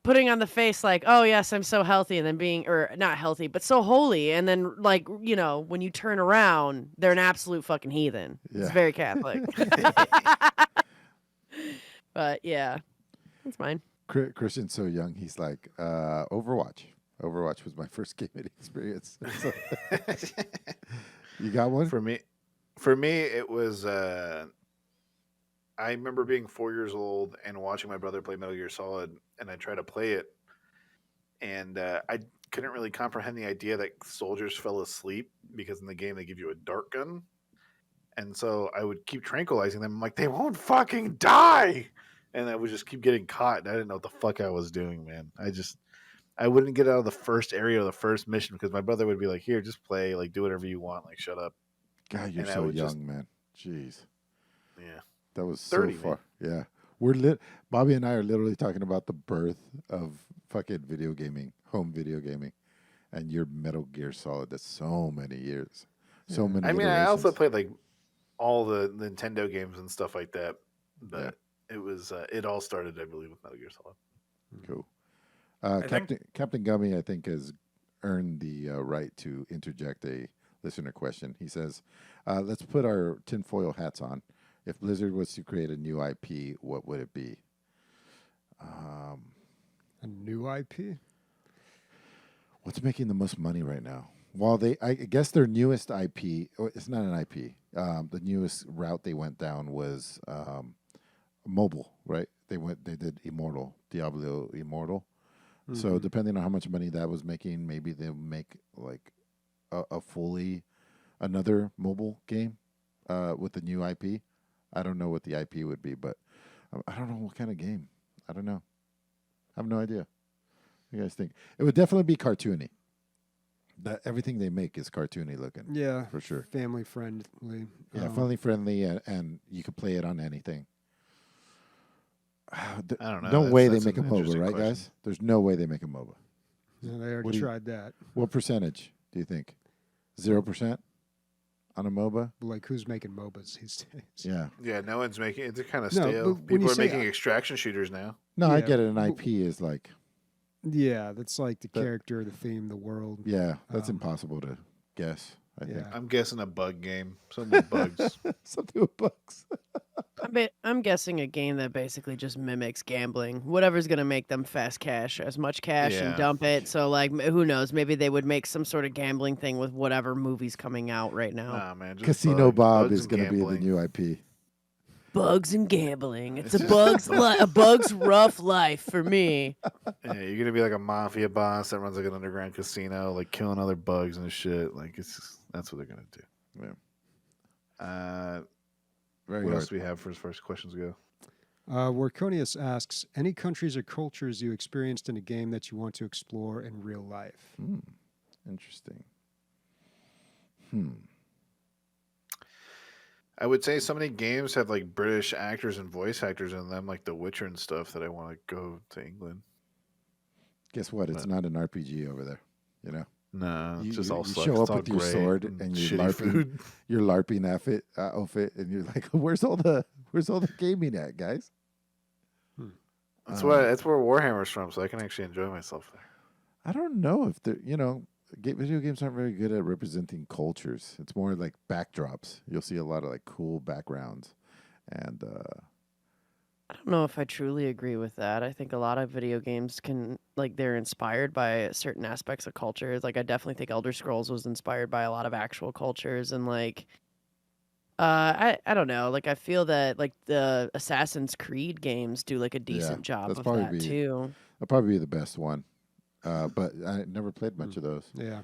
[SPEAKER 3] putting on the face like, oh, yes, I'm so healthy, and then being, or not healthy, but so holy. And then, like, when you turn around, they're an absolute fucking heathen. It's
[SPEAKER 4] Yeah.
[SPEAKER 3] very Catholic. But, yeah, that's mine.
[SPEAKER 4] Christian's so young. He's like, Overwatch. Overwatch was my first gaming experience. So- you got one?
[SPEAKER 2] For me, it was. I remember being 4 years old and watching my brother play Metal Gear Solid, and I tried to play it, and I couldn't really comprehend the idea that soldiers fell asleep because in the game they give you a dart gun, and so I would keep tranquilizing them. I'm like, they won't fucking die, and I would just keep getting caught. And I didn't know what the fuck I was doing, man. I wouldn't get out of the first area or the first mission because my brother would be like, "Here, just play, like do whatever you want, like shut up."
[SPEAKER 4] God, you're
[SPEAKER 2] and I
[SPEAKER 4] so
[SPEAKER 2] would
[SPEAKER 4] young,
[SPEAKER 2] just-
[SPEAKER 4] man. Jeez.
[SPEAKER 2] Yeah.
[SPEAKER 4] That was
[SPEAKER 2] 30,
[SPEAKER 4] so far.
[SPEAKER 2] man.
[SPEAKER 4] Yeah. We're Bobby and I are literally talking about the birth of fucking video gaming, home video gaming. And your Metal Gear Solid, that's so many years. So many
[SPEAKER 2] I mean, I also
[SPEAKER 4] iterations.
[SPEAKER 2] played like all the Nintendo games and stuff like that, but it was it all started, I believe, with Metal Gear Solid.
[SPEAKER 4] Cool.
[SPEAKER 5] I think-
[SPEAKER 4] Captain Gummy, I think, has earned the right to interject a listener question. He says, let's put our tinfoil hats on. If Blizzard was to create a new IP, what would it be?
[SPEAKER 1] A new IP?
[SPEAKER 4] What's making the most money right now? Well, I guess their newest IP, it's not an IP. The newest route they went down was mobile, right? They did Diablo Immortal. So depending on how much money that was making, maybe they'll make like a fully another mobile game with the new IP. I don't know what the IP would be, but I don't know what kind of game. I don't know. I have no idea. What do you guys think? It would definitely be cartoony. Everything they make is cartoony looking.
[SPEAKER 1] Yeah,
[SPEAKER 4] for sure.
[SPEAKER 1] Family friendly.
[SPEAKER 4] Yeah, family friendly, and you can play it on anything.
[SPEAKER 2] I don't know.
[SPEAKER 4] No way they
[SPEAKER 2] That's
[SPEAKER 4] make a
[SPEAKER 2] an
[SPEAKER 4] MOBA,
[SPEAKER 2] interesting
[SPEAKER 4] right,
[SPEAKER 2] question.
[SPEAKER 4] guys? There's no way they make a MOBA.
[SPEAKER 1] Yeah, they
[SPEAKER 4] What
[SPEAKER 1] already
[SPEAKER 4] do you-
[SPEAKER 1] tried that.
[SPEAKER 4] What percentage do you think? 0% on a MOBA?
[SPEAKER 1] But like, who's making MOBAs these days?
[SPEAKER 4] Yeah.
[SPEAKER 2] Yeah, no one's making it. They're kind of
[SPEAKER 1] No,
[SPEAKER 2] stale.
[SPEAKER 1] but when
[SPEAKER 2] People
[SPEAKER 1] you
[SPEAKER 2] are
[SPEAKER 1] say
[SPEAKER 2] making extraction shooters now.
[SPEAKER 4] No, I
[SPEAKER 1] Yeah,
[SPEAKER 4] get it. An
[SPEAKER 1] but-
[SPEAKER 4] IP is like,
[SPEAKER 1] Yeah, that's like the
[SPEAKER 4] That-
[SPEAKER 1] character, the theme, the world.
[SPEAKER 4] yeah, that's
[SPEAKER 1] Um,
[SPEAKER 4] impossible to guess, I think.
[SPEAKER 1] Yeah.
[SPEAKER 2] I'm guessing a bug game. Some with bugs.
[SPEAKER 4] Something with bugs.
[SPEAKER 3] I'm guessing a game that basically just mimics gambling. Whatever's gonna make them fast cash, as much cash, and
[SPEAKER 2] Yeah.
[SPEAKER 3] dump it. So like, who knows? Maybe they would make some sort of gambling thing with whatever movie's coming out right now.
[SPEAKER 2] Nah, man. Just
[SPEAKER 4] Casino Bob
[SPEAKER 2] bugs
[SPEAKER 4] is
[SPEAKER 2] and
[SPEAKER 4] going to be the
[SPEAKER 2] gambling.
[SPEAKER 4] new IP.
[SPEAKER 3] Bugs and gambling. It's a
[SPEAKER 2] It's
[SPEAKER 3] a bug's rough life for me.
[SPEAKER 2] Yeah, you're gonna be like a mafia boss that runs like an underground casino, like killing other bugs and shit. Like that's what they're gonna do.
[SPEAKER 4] Yeah. Very
[SPEAKER 2] What
[SPEAKER 4] hard.
[SPEAKER 2] else do we have for as far as questions go?
[SPEAKER 1] Warconius asks, any countries or cultures you experienced in a game that you want to explore in real life?
[SPEAKER 4] Interesting.
[SPEAKER 2] I would say so many games have like British actors and voice actors in them, like The Witcher and stuff, that I want to go to England.
[SPEAKER 4] Guess what? It's
[SPEAKER 2] But-
[SPEAKER 4] not an RPG over there. You know?
[SPEAKER 2] No, it's
[SPEAKER 4] You,
[SPEAKER 2] just
[SPEAKER 4] you,
[SPEAKER 2] all
[SPEAKER 4] you
[SPEAKER 2] sucks.
[SPEAKER 4] show
[SPEAKER 2] It's
[SPEAKER 4] up
[SPEAKER 2] all
[SPEAKER 4] with your
[SPEAKER 2] great
[SPEAKER 4] sword
[SPEAKER 2] and
[SPEAKER 4] and
[SPEAKER 2] shitty food.
[SPEAKER 4] you're LARPing outfit, and you're like, where's all the gaming at, guys?
[SPEAKER 2] That's where Warhammer's from, so I can actually enjoy myself there.
[SPEAKER 4] I don't know if they're video games aren't very good at representing cultures. It's more like backdrops. You'll see a lot of like cool backgrounds, and
[SPEAKER 3] I don't know if I truly agree with that. I think a lot of video games they're inspired by certain aspects of cultures. Like I definitely think Elder Scrolls was inspired by a lot of actual cultures, and I don't know. Like I feel that like the Assassin's Creed games do like a decent job
[SPEAKER 4] that's
[SPEAKER 3] of
[SPEAKER 4] probably
[SPEAKER 3] that too.
[SPEAKER 4] that'll probably be the best one. But I never played much of those.
[SPEAKER 1] Yeah.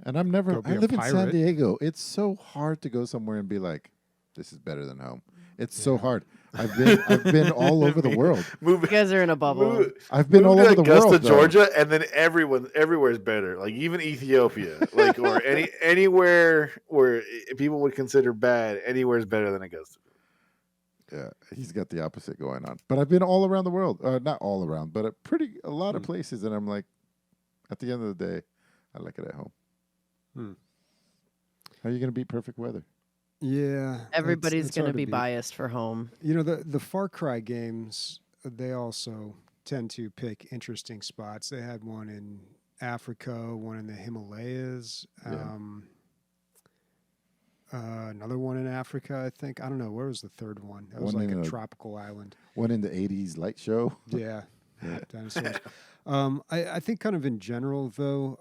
[SPEAKER 4] And I
[SPEAKER 1] Go be a
[SPEAKER 4] live in San
[SPEAKER 1] pirate.
[SPEAKER 4] Diego. It's so hard to go somewhere and be like, this is better than home. It's so hard. I've been all over the world.
[SPEAKER 3] You guys are in a bubble.
[SPEAKER 4] I've been all
[SPEAKER 2] Move to
[SPEAKER 4] over the
[SPEAKER 2] Augusta,
[SPEAKER 4] world, though.
[SPEAKER 2] Georgia, and then everywhere's better. Like even Ethiopia, like or anywhere where people would consider bad, anywhere's better than Augusta.
[SPEAKER 4] Yeah, he's got the opposite going on. But I've been all around the world. Not all around, but a lot of places. And I'm like, at the end of the day, I like it at home. How are you going to beat perfect weather?
[SPEAKER 1] Yeah.
[SPEAKER 3] Everybody's
[SPEAKER 1] it's
[SPEAKER 3] going to
[SPEAKER 1] hard to
[SPEAKER 3] be
[SPEAKER 1] beat.
[SPEAKER 3] biased for home.
[SPEAKER 1] You know, the Far Cry games, they also tend to pick interesting spots. They had one in Africa, one in the Himalayas,
[SPEAKER 4] Yeah.
[SPEAKER 1] another one in Africa, I think. I don't know. Where was the third one? That was
[SPEAKER 4] One
[SPEAKER 1] like
[SPEAKER 4] in
[SPEAKER 1] a
[SPEAKER 4] a-
[SPEAKER 1] tropical island.
[SPEAKER 4] One in the 80s light show.
[SPEAKER 1] Yeah. Dinosaurs. I think kind of in general, though,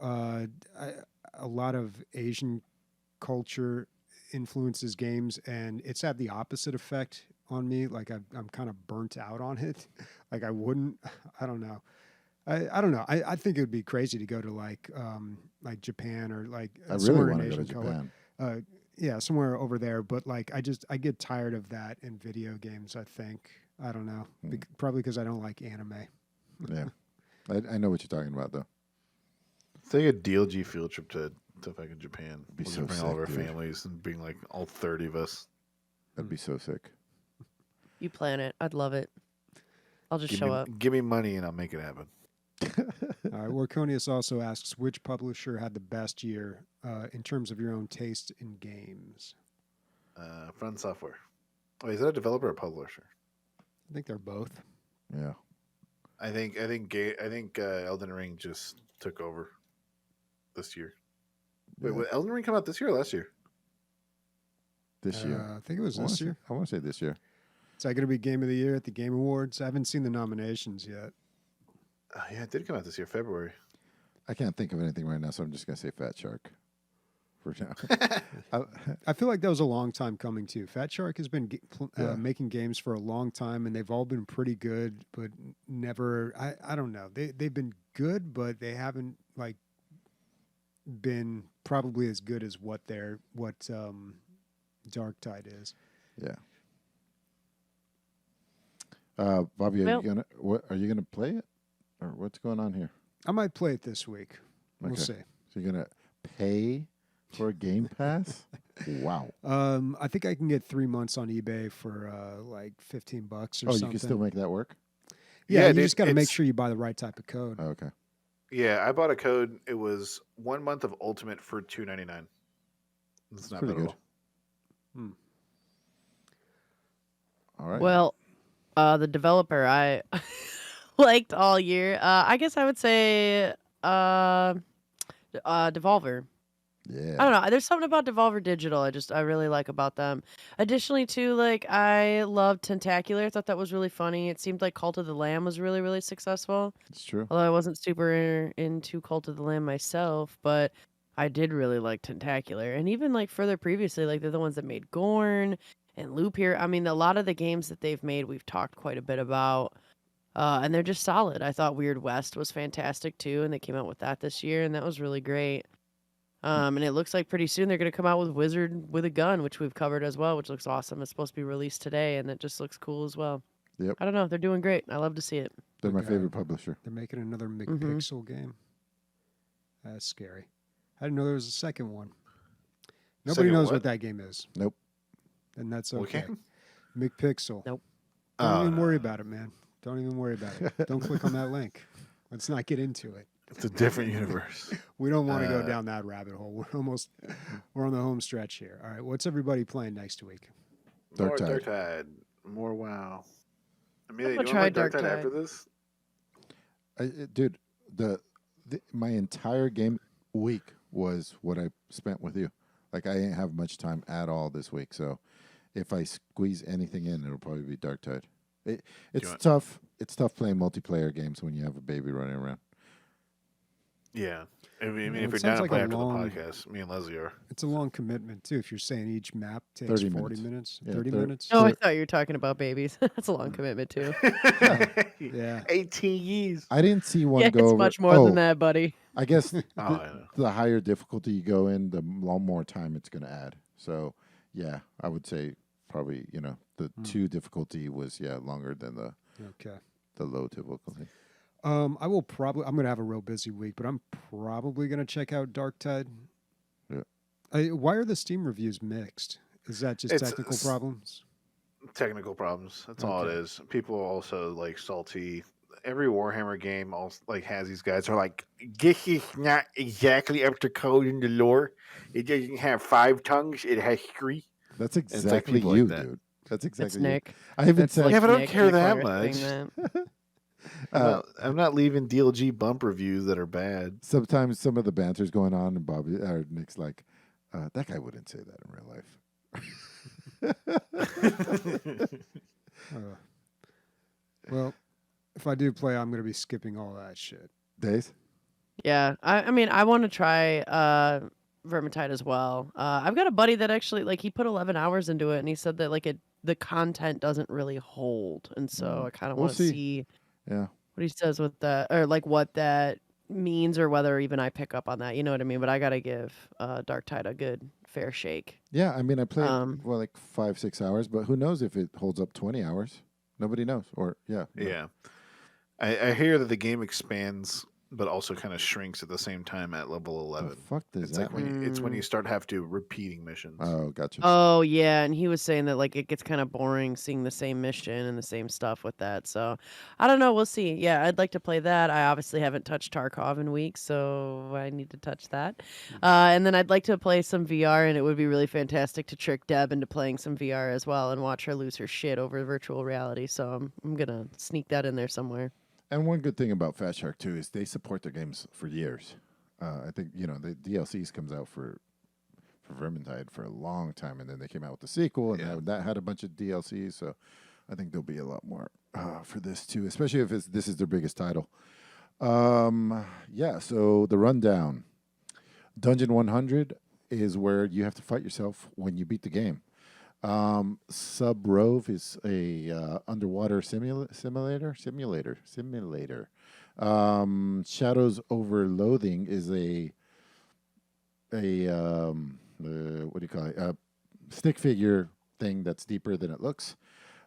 [SPEAKER 1] a lot of Asian culture influences games, and it's had the opposite effect on me. Like I'm kind of burnt out on it. Like I don't know. I don't know. I think it would be crazy to go to like Japan or like
[SPEAKER 4] I really
[SPEAKER 1] somewhere in
[SPEAKER 4] want to go to
[SPEAKER 1] Asian color.
[SPEAKER 4] Japan.
[SPEAKER 1] Yeah, somewhere over there. But like I get tired of that in video games. I think I don't know. Probably because I don't like anime.
[SPEAKER 4] Yeah. I know what you're talking about, though.
[SPEAKER 2] Take a DLG field trip to fucking Japan.
[SPEAKER 4] Be
[SPEAKER 2] We'll
[SPEAKER 4] so
[SPEAKER 2] just bring all of
[SPEAKER 4] sick,
[SPEAKER 2] our
[SPEAKER 4] dude.
[SPEAKER 2] families and bring like all 30 of us.
[SPEAKER 4] That'd be so sick.
[SPEAKER 3] You plan it. I'd love it. I'll just show up.
[SPEAKER 2] Give me money and I'll make it happen.
[SPEAKER 1] All right. Warconius also asks, which publisher had the best year in terms of your own taste in games?
[SPEAKER 2] Front Software. Oh, is that a developer or publisher?
[SPEAKER 1] I think they're both.
[SPEAKER 4] Yeah.
[SPEAKER 2] I think Elden Ring just took over this year. Wait,
[SPEAKER 4] Yeah.
[SPEAKER 2] would Elden Ring come out this year or last year?
[SPEAKER 4] This year.
[SPEAKER 1] I think it was this year.
[SPEAKER 4] I want to say this year.
[SPEAKER 1] Is that going to be Game of the Year at the Game Awards? I haven't seen the nominations yet.
[SPEAKER 2] Yeah, it did come out this year, February.
[SPEAKER 4] I can't think of anything right now, so I'm just going to say Fat Shark for now.
[SPEAKER 1] I feel like that was a long time coming too. Fat Shark has been
[SPEAKER 4] Yeah.
[SPEAKER 1] making games for a long time, and they've all been pretty good, but never. I don't know. They've been good, but they haven't like been probably as good as what Darktide is.
[SPEAKER 4] Yeah. Bobby, are you gonna play it, or what's going on here?
[SPEAKER 1] I might play it this week. We'll
[SPEAKER 4] Okay.
[SPEAKER 1] see.
[SPEAKER 4] So you're gonna pay for a Game Pass? Wow.
[SPEAKER 1] I think I can get 3 months on eBay for like $15 or something.
[SPEAKER 4] You can still make that work?
[SPEAKER 1] Yeah,
[SPEAKER 2] Yeah,
[SPEAKER 1] you
[SPEAKER 2] dude,
[SPEAKER 1] just got to make
[SPEAKER 2] it's-
[SPEAKER 1] sure you buy the right type of code.
[SPEAKER 4] Oh, okay.
[SPEAKER 2] Yeah, I bought a code. It was 1 month of Ultimate for $2.99. It's not
[SPEAKER 4] Pretty
[SPEAKER 2] bad at
[SPEAKER 4] good.
[SPEAKER 2] all.
[SPEAKER 4] All right.
[SPEAKER 3] Well, the developer I liked all year. I guess I would say Devolver.
[SPEAKER 4] yeah.
[SPEAKER 3] I don't know. There's something about Devolver Digital I really like about them. Additionally, too, like I loved Tentacular. I thought that was really funny. It seemed like Cult of the Lamb was really, really successful.
[SPEAKER 4] It's true.
[SPEAKER 3] Although I wasn't super into Cult of the Lamb myself, but I did really like Tentacular. And even like further previously, like they're the ones that made Gorn and Loop here. I mean, a lot of the games that they've made, we've talked quite a bit about. And they're just solid. I thought Weird West was fantastic too, and they came out with that this year, and that was really great. And it looks like pretty soon they're going to come out with Wizard with a Gun, which we've covered as well, which looks awesome. It's supposed to be released today, and it just looks cool as well.
[SPEAKER 4] Yep.
[SPEAKER 3] I don't know. They're doing great. I love to see it.
[SPEAKER 4] They're my
[SPEAKER 1] Okay.
[SPEAKER 4] favorite publisher.
[SPEAKER 1] They're making another McPixel game. That's scary. I didn't know there was a second one. Nobody
[SPEAKER 2] Second
[SPEAKER 1] knows
[SPEAKER 2] what?
[SPEAKER 1] what that game is.
[SPEAKER 4] Nope.
[SPEAKER 1] And that's
[SPEAKER 2] What
[SPEAKER 1] okay.
[SPEAKER 2] game?
[SPEAKER 1] McPixel.
[SPEAKER 3] Nope.
[SPEAKER 1] Don't
[SPEAKER 2] Oh,
[SPEAKER 1] even
[SPEAKER 2] no.
[SPEAKER 1] worry about it, man. Don't even worry about it. Don't click on that link. Let's not get into it.
[SPEAKER 2] It's a different universe.
[SPEAKER 1] We don't want to go down that rabbit hole. We're on the home stretch here. All right, what's everybody playing next week?
[SPEAKER 2] More
[SPEAKER 4] Darktide.
[SPEAKER 2] Darktide. More WoW. Amelia,
[SPEAKER 3] I'm
[SPEAKER 2] do
[SPEAKER 3] gonna
[SPEAKER 2] you want to
[SPEAKER 3] try
[SPEAKER 2] play Darktide after
[SPEAKER 3] Darktide.
[SPEAKER 2] this?
[SPEAKER 4] Dude, my entire game week was what I spent with you. Like, I didn't have much time at all this week, so if I squeeze anything in, it'll probably be Darktide. It's
[SPEAKER 2] want-
[SPEAKER 4] tough. It's tough playing multiplayer games when you have a baby running around.
[SPEAKER 2] Yeah. I mean,
[SPEAKER 1] Well,
[SPEAKER 2] if
[SPEAKER 1] it
[SPEAKER 2] you're
[SPEAKER 1] sounds
[SPEAKER 2] down to
[SPEAKER 1] like
[SPEAKER 2] play
[SPEAKER 1] a
[SPEAKER 2] after
[SPEAKER 1] long-
[SPEAKER 2] the podcast, me and Leslie are.
[SPEAKER 1] It's a long commitment too. If you're saying each map takes
[SPEAKER 4] 30
[SPEAKER 1] 40
[SPEAKER 4] minutes.
[SPEAKER 1] minutes,
[SPEAKER 4] Yeah,
[SPEAKER 1] 30
[SPEAKER 4] thir-
[SPEAKER 1] minutes.
[SPEAKER 3] Oh, I
[SPEAKER 4] Sure.
[SPEAKER 3] thought you were talking about babies. That's a long commitment too.
[SPEAKER 1] Yeah.
[SPEAKER 2] 18 years.
[SPEAKER 4] I didn't see one
[SPEAKER 3] Yeah,
[SPEAKER 4] go
[SPEAKER 3] it's
[SPEAKER 4] over.
[SPEAKER 3] much more than that, buddy.
[SPEAKER 4] I guess
[SPEAKER 2] Oh, I know.
[SPEAKER 4] the higher difficulty you go in, the more time it's going to add. So, yeah, I would say probably, the 2 difficulty was, longer than the
[SPEAKER 1] Okay.
[SPEAKER 4] low difficulty.
[SPEAKER 1] I'm going to have a real busy week, but I'm probably going to check out Darktide.
[SPEAKER 4] Yeah.
[SPEAKER 1] Why are the Steam reviews mixed? Is that just
[SPEAKER 2] It's-
[SPEAKER 1] technical problems?
[SPEAKER 2] Technical problems. That's all it
[SPEAKER 1] Okay.
[SPEAKER 2] is. People are also like salty. Every Warhammer game also like has these guys who are like, this is not exactly up to code in the lore. It doesn't have 5 tongues. It has 3.
[SPEAKER 4] That's
[SPEAKER 2] like
[SPEAKER 4] exactly
[SPEAKER 2] people like
[SPEAKER 4] you,
[SPEAKER 2] that.
[SPEAKER 4] dude. That's
[SPEAKER 3] It's
[SPEAKER 4] exactly you.
[SPEAKER 3] Nick.
[SPEAKER 4] I even
[SPEAKER 3] That's
[SPEAKER 4] said,
[SPEAKER 3] like
[SPEAKER 2] Yeah, but I don't
[SPEAKER 3] Nick
[SPEAKER 2] care
[SPEAKER 3] in the
[SPEAKER 2] that
[SPEAKER 3] corner saying
[SPEAKER 2] much.
[SPEAKER 3] that.
[SPEAKER 2] I'm not leaving DLG bump reviews that are bad.
[SPEAKER 4] sometimes some of the banter's going on, and Bobby or Nick's like, that guy wouldn't say that in real life.
[SPEAKER 1] Well, if I do play, I'm going to be skipping all that shit.
[SPEAKER 4] Days?
[SPEAKER 3] Yeah, I mean, I want to try Vermintide as well. I've got a buddy that actually he put 11 hours into it, and he said that the content doesn't really hold, and so I kind of
[SPEAKER 4] We'll
[SPEAKER 3] want to
[SPEAKER 4] see.
[SPEAKER 3] see
[SPEAKER 4] Yeah.
[SPEAKER 3] what he says with that, or what that means, or whether even I pick up on that. You know what I mean? But I gotta give Darktide a good fair shake.
[SPEAKER 4] Yeah, I mean, I played,
[SPEAKER 3] Um,
[SPEAKER 4] like 5-6 hours, but who knows if it holds up 20 hours? Nobody knows. Or, no.
[SPEAKER 2] Yeah. I hear that the game expands, but also kind of shrinks at the same time at level
[SPEAKER 4] The
[SPEAKER 2] 11.
[SPEAKER 4] fuck does
[SPEAKER 2] It's
[SPEAKER 4] that
[SPEAKER 2] like
[SPEAKER 4] mean?
[SPEAKER 2] it's when you start have to repeating missions.
[SPEAKER 4] Oh, gotcha.
[SPEAKER 3] Oh yeah, and he was saying that it gets kind of boring seeing the same mission and the same stuff with that. So I don't know. We'll see. Yeah, I'd like to play that. I obviously haven't touched Tarkov in weeks, so I need to touch that. And then I'd like to play some VR, and it would be really fantastic to trick Deb into playing some VR as well and watch her lose her shit over virtual reality. So I'm gonna sneak that in there somewhere.
[SPEAKER 4] And one good thing about Fat Shark, too, is they support their games for years. I think, the DLCs comes out for Vermintide for a long time, and then they came out with the sequel, and
[SPEAKER 2] Yeah.
[SPEAKER 4] that had a bunch of DLCs, so I think there'll be a lot more for this, too, especially if this is their biggest title. Yeah, so the rundown. Dungeon 100 is where you have to fight yourself when you beat the game. Sub Rove is a underwater simulator. Shadows Over Loathing is a what do you call it? A stick figure thing that's deeper than it looks.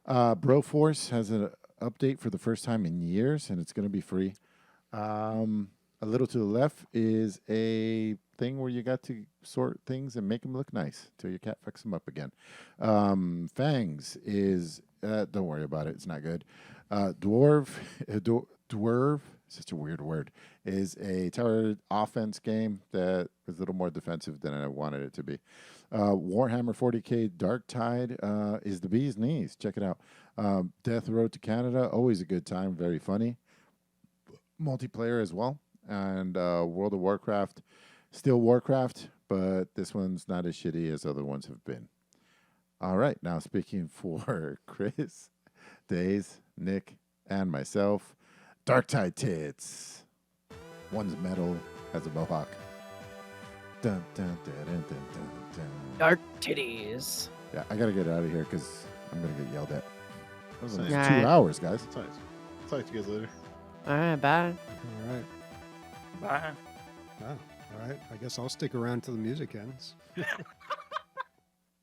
[SPEAKER 4] Broforce has an update for the first time in years, and it's going to be free. A little to the left is a thing where you got to sort things and make them look nice till your cat fucks them up again. Fangs is don't worry about it; it's not good. Dwarf, such a weird word, is a tower offense game that is a little more defensive than I wanted it to be. Warhammer 40k Darktide is the bee's knees. Check it out. Death Road to Canada, always a good time, very funny. Multiplayer as well. And World of Warcraft, still Warcraft, but this one's not as shitty as other ones have been. All right, now speaking for Chris, Days, Nick, and myself, Darktide tits. One's metal, has a mohawk. Dun, dun, dun, dun, dun, dun, dun.
[SPEAKER 3] Dark titties.
[SPEAKER 4] Yeah, I gotta get out of here because I'm gonna get yelled at. That was almost
[SPEAKER 3] Alright.
[SPEAKER 4] 2 hours, guys.
[SPEAKER 2] Talk to you guys later.
[SPEAKER 3] All right, bye.
[SPEAKER 1] All right.
[SPEAKER 5] Bye.
[SPEAKER 1] Oh, all right. I guess I'll stick around till the music ends.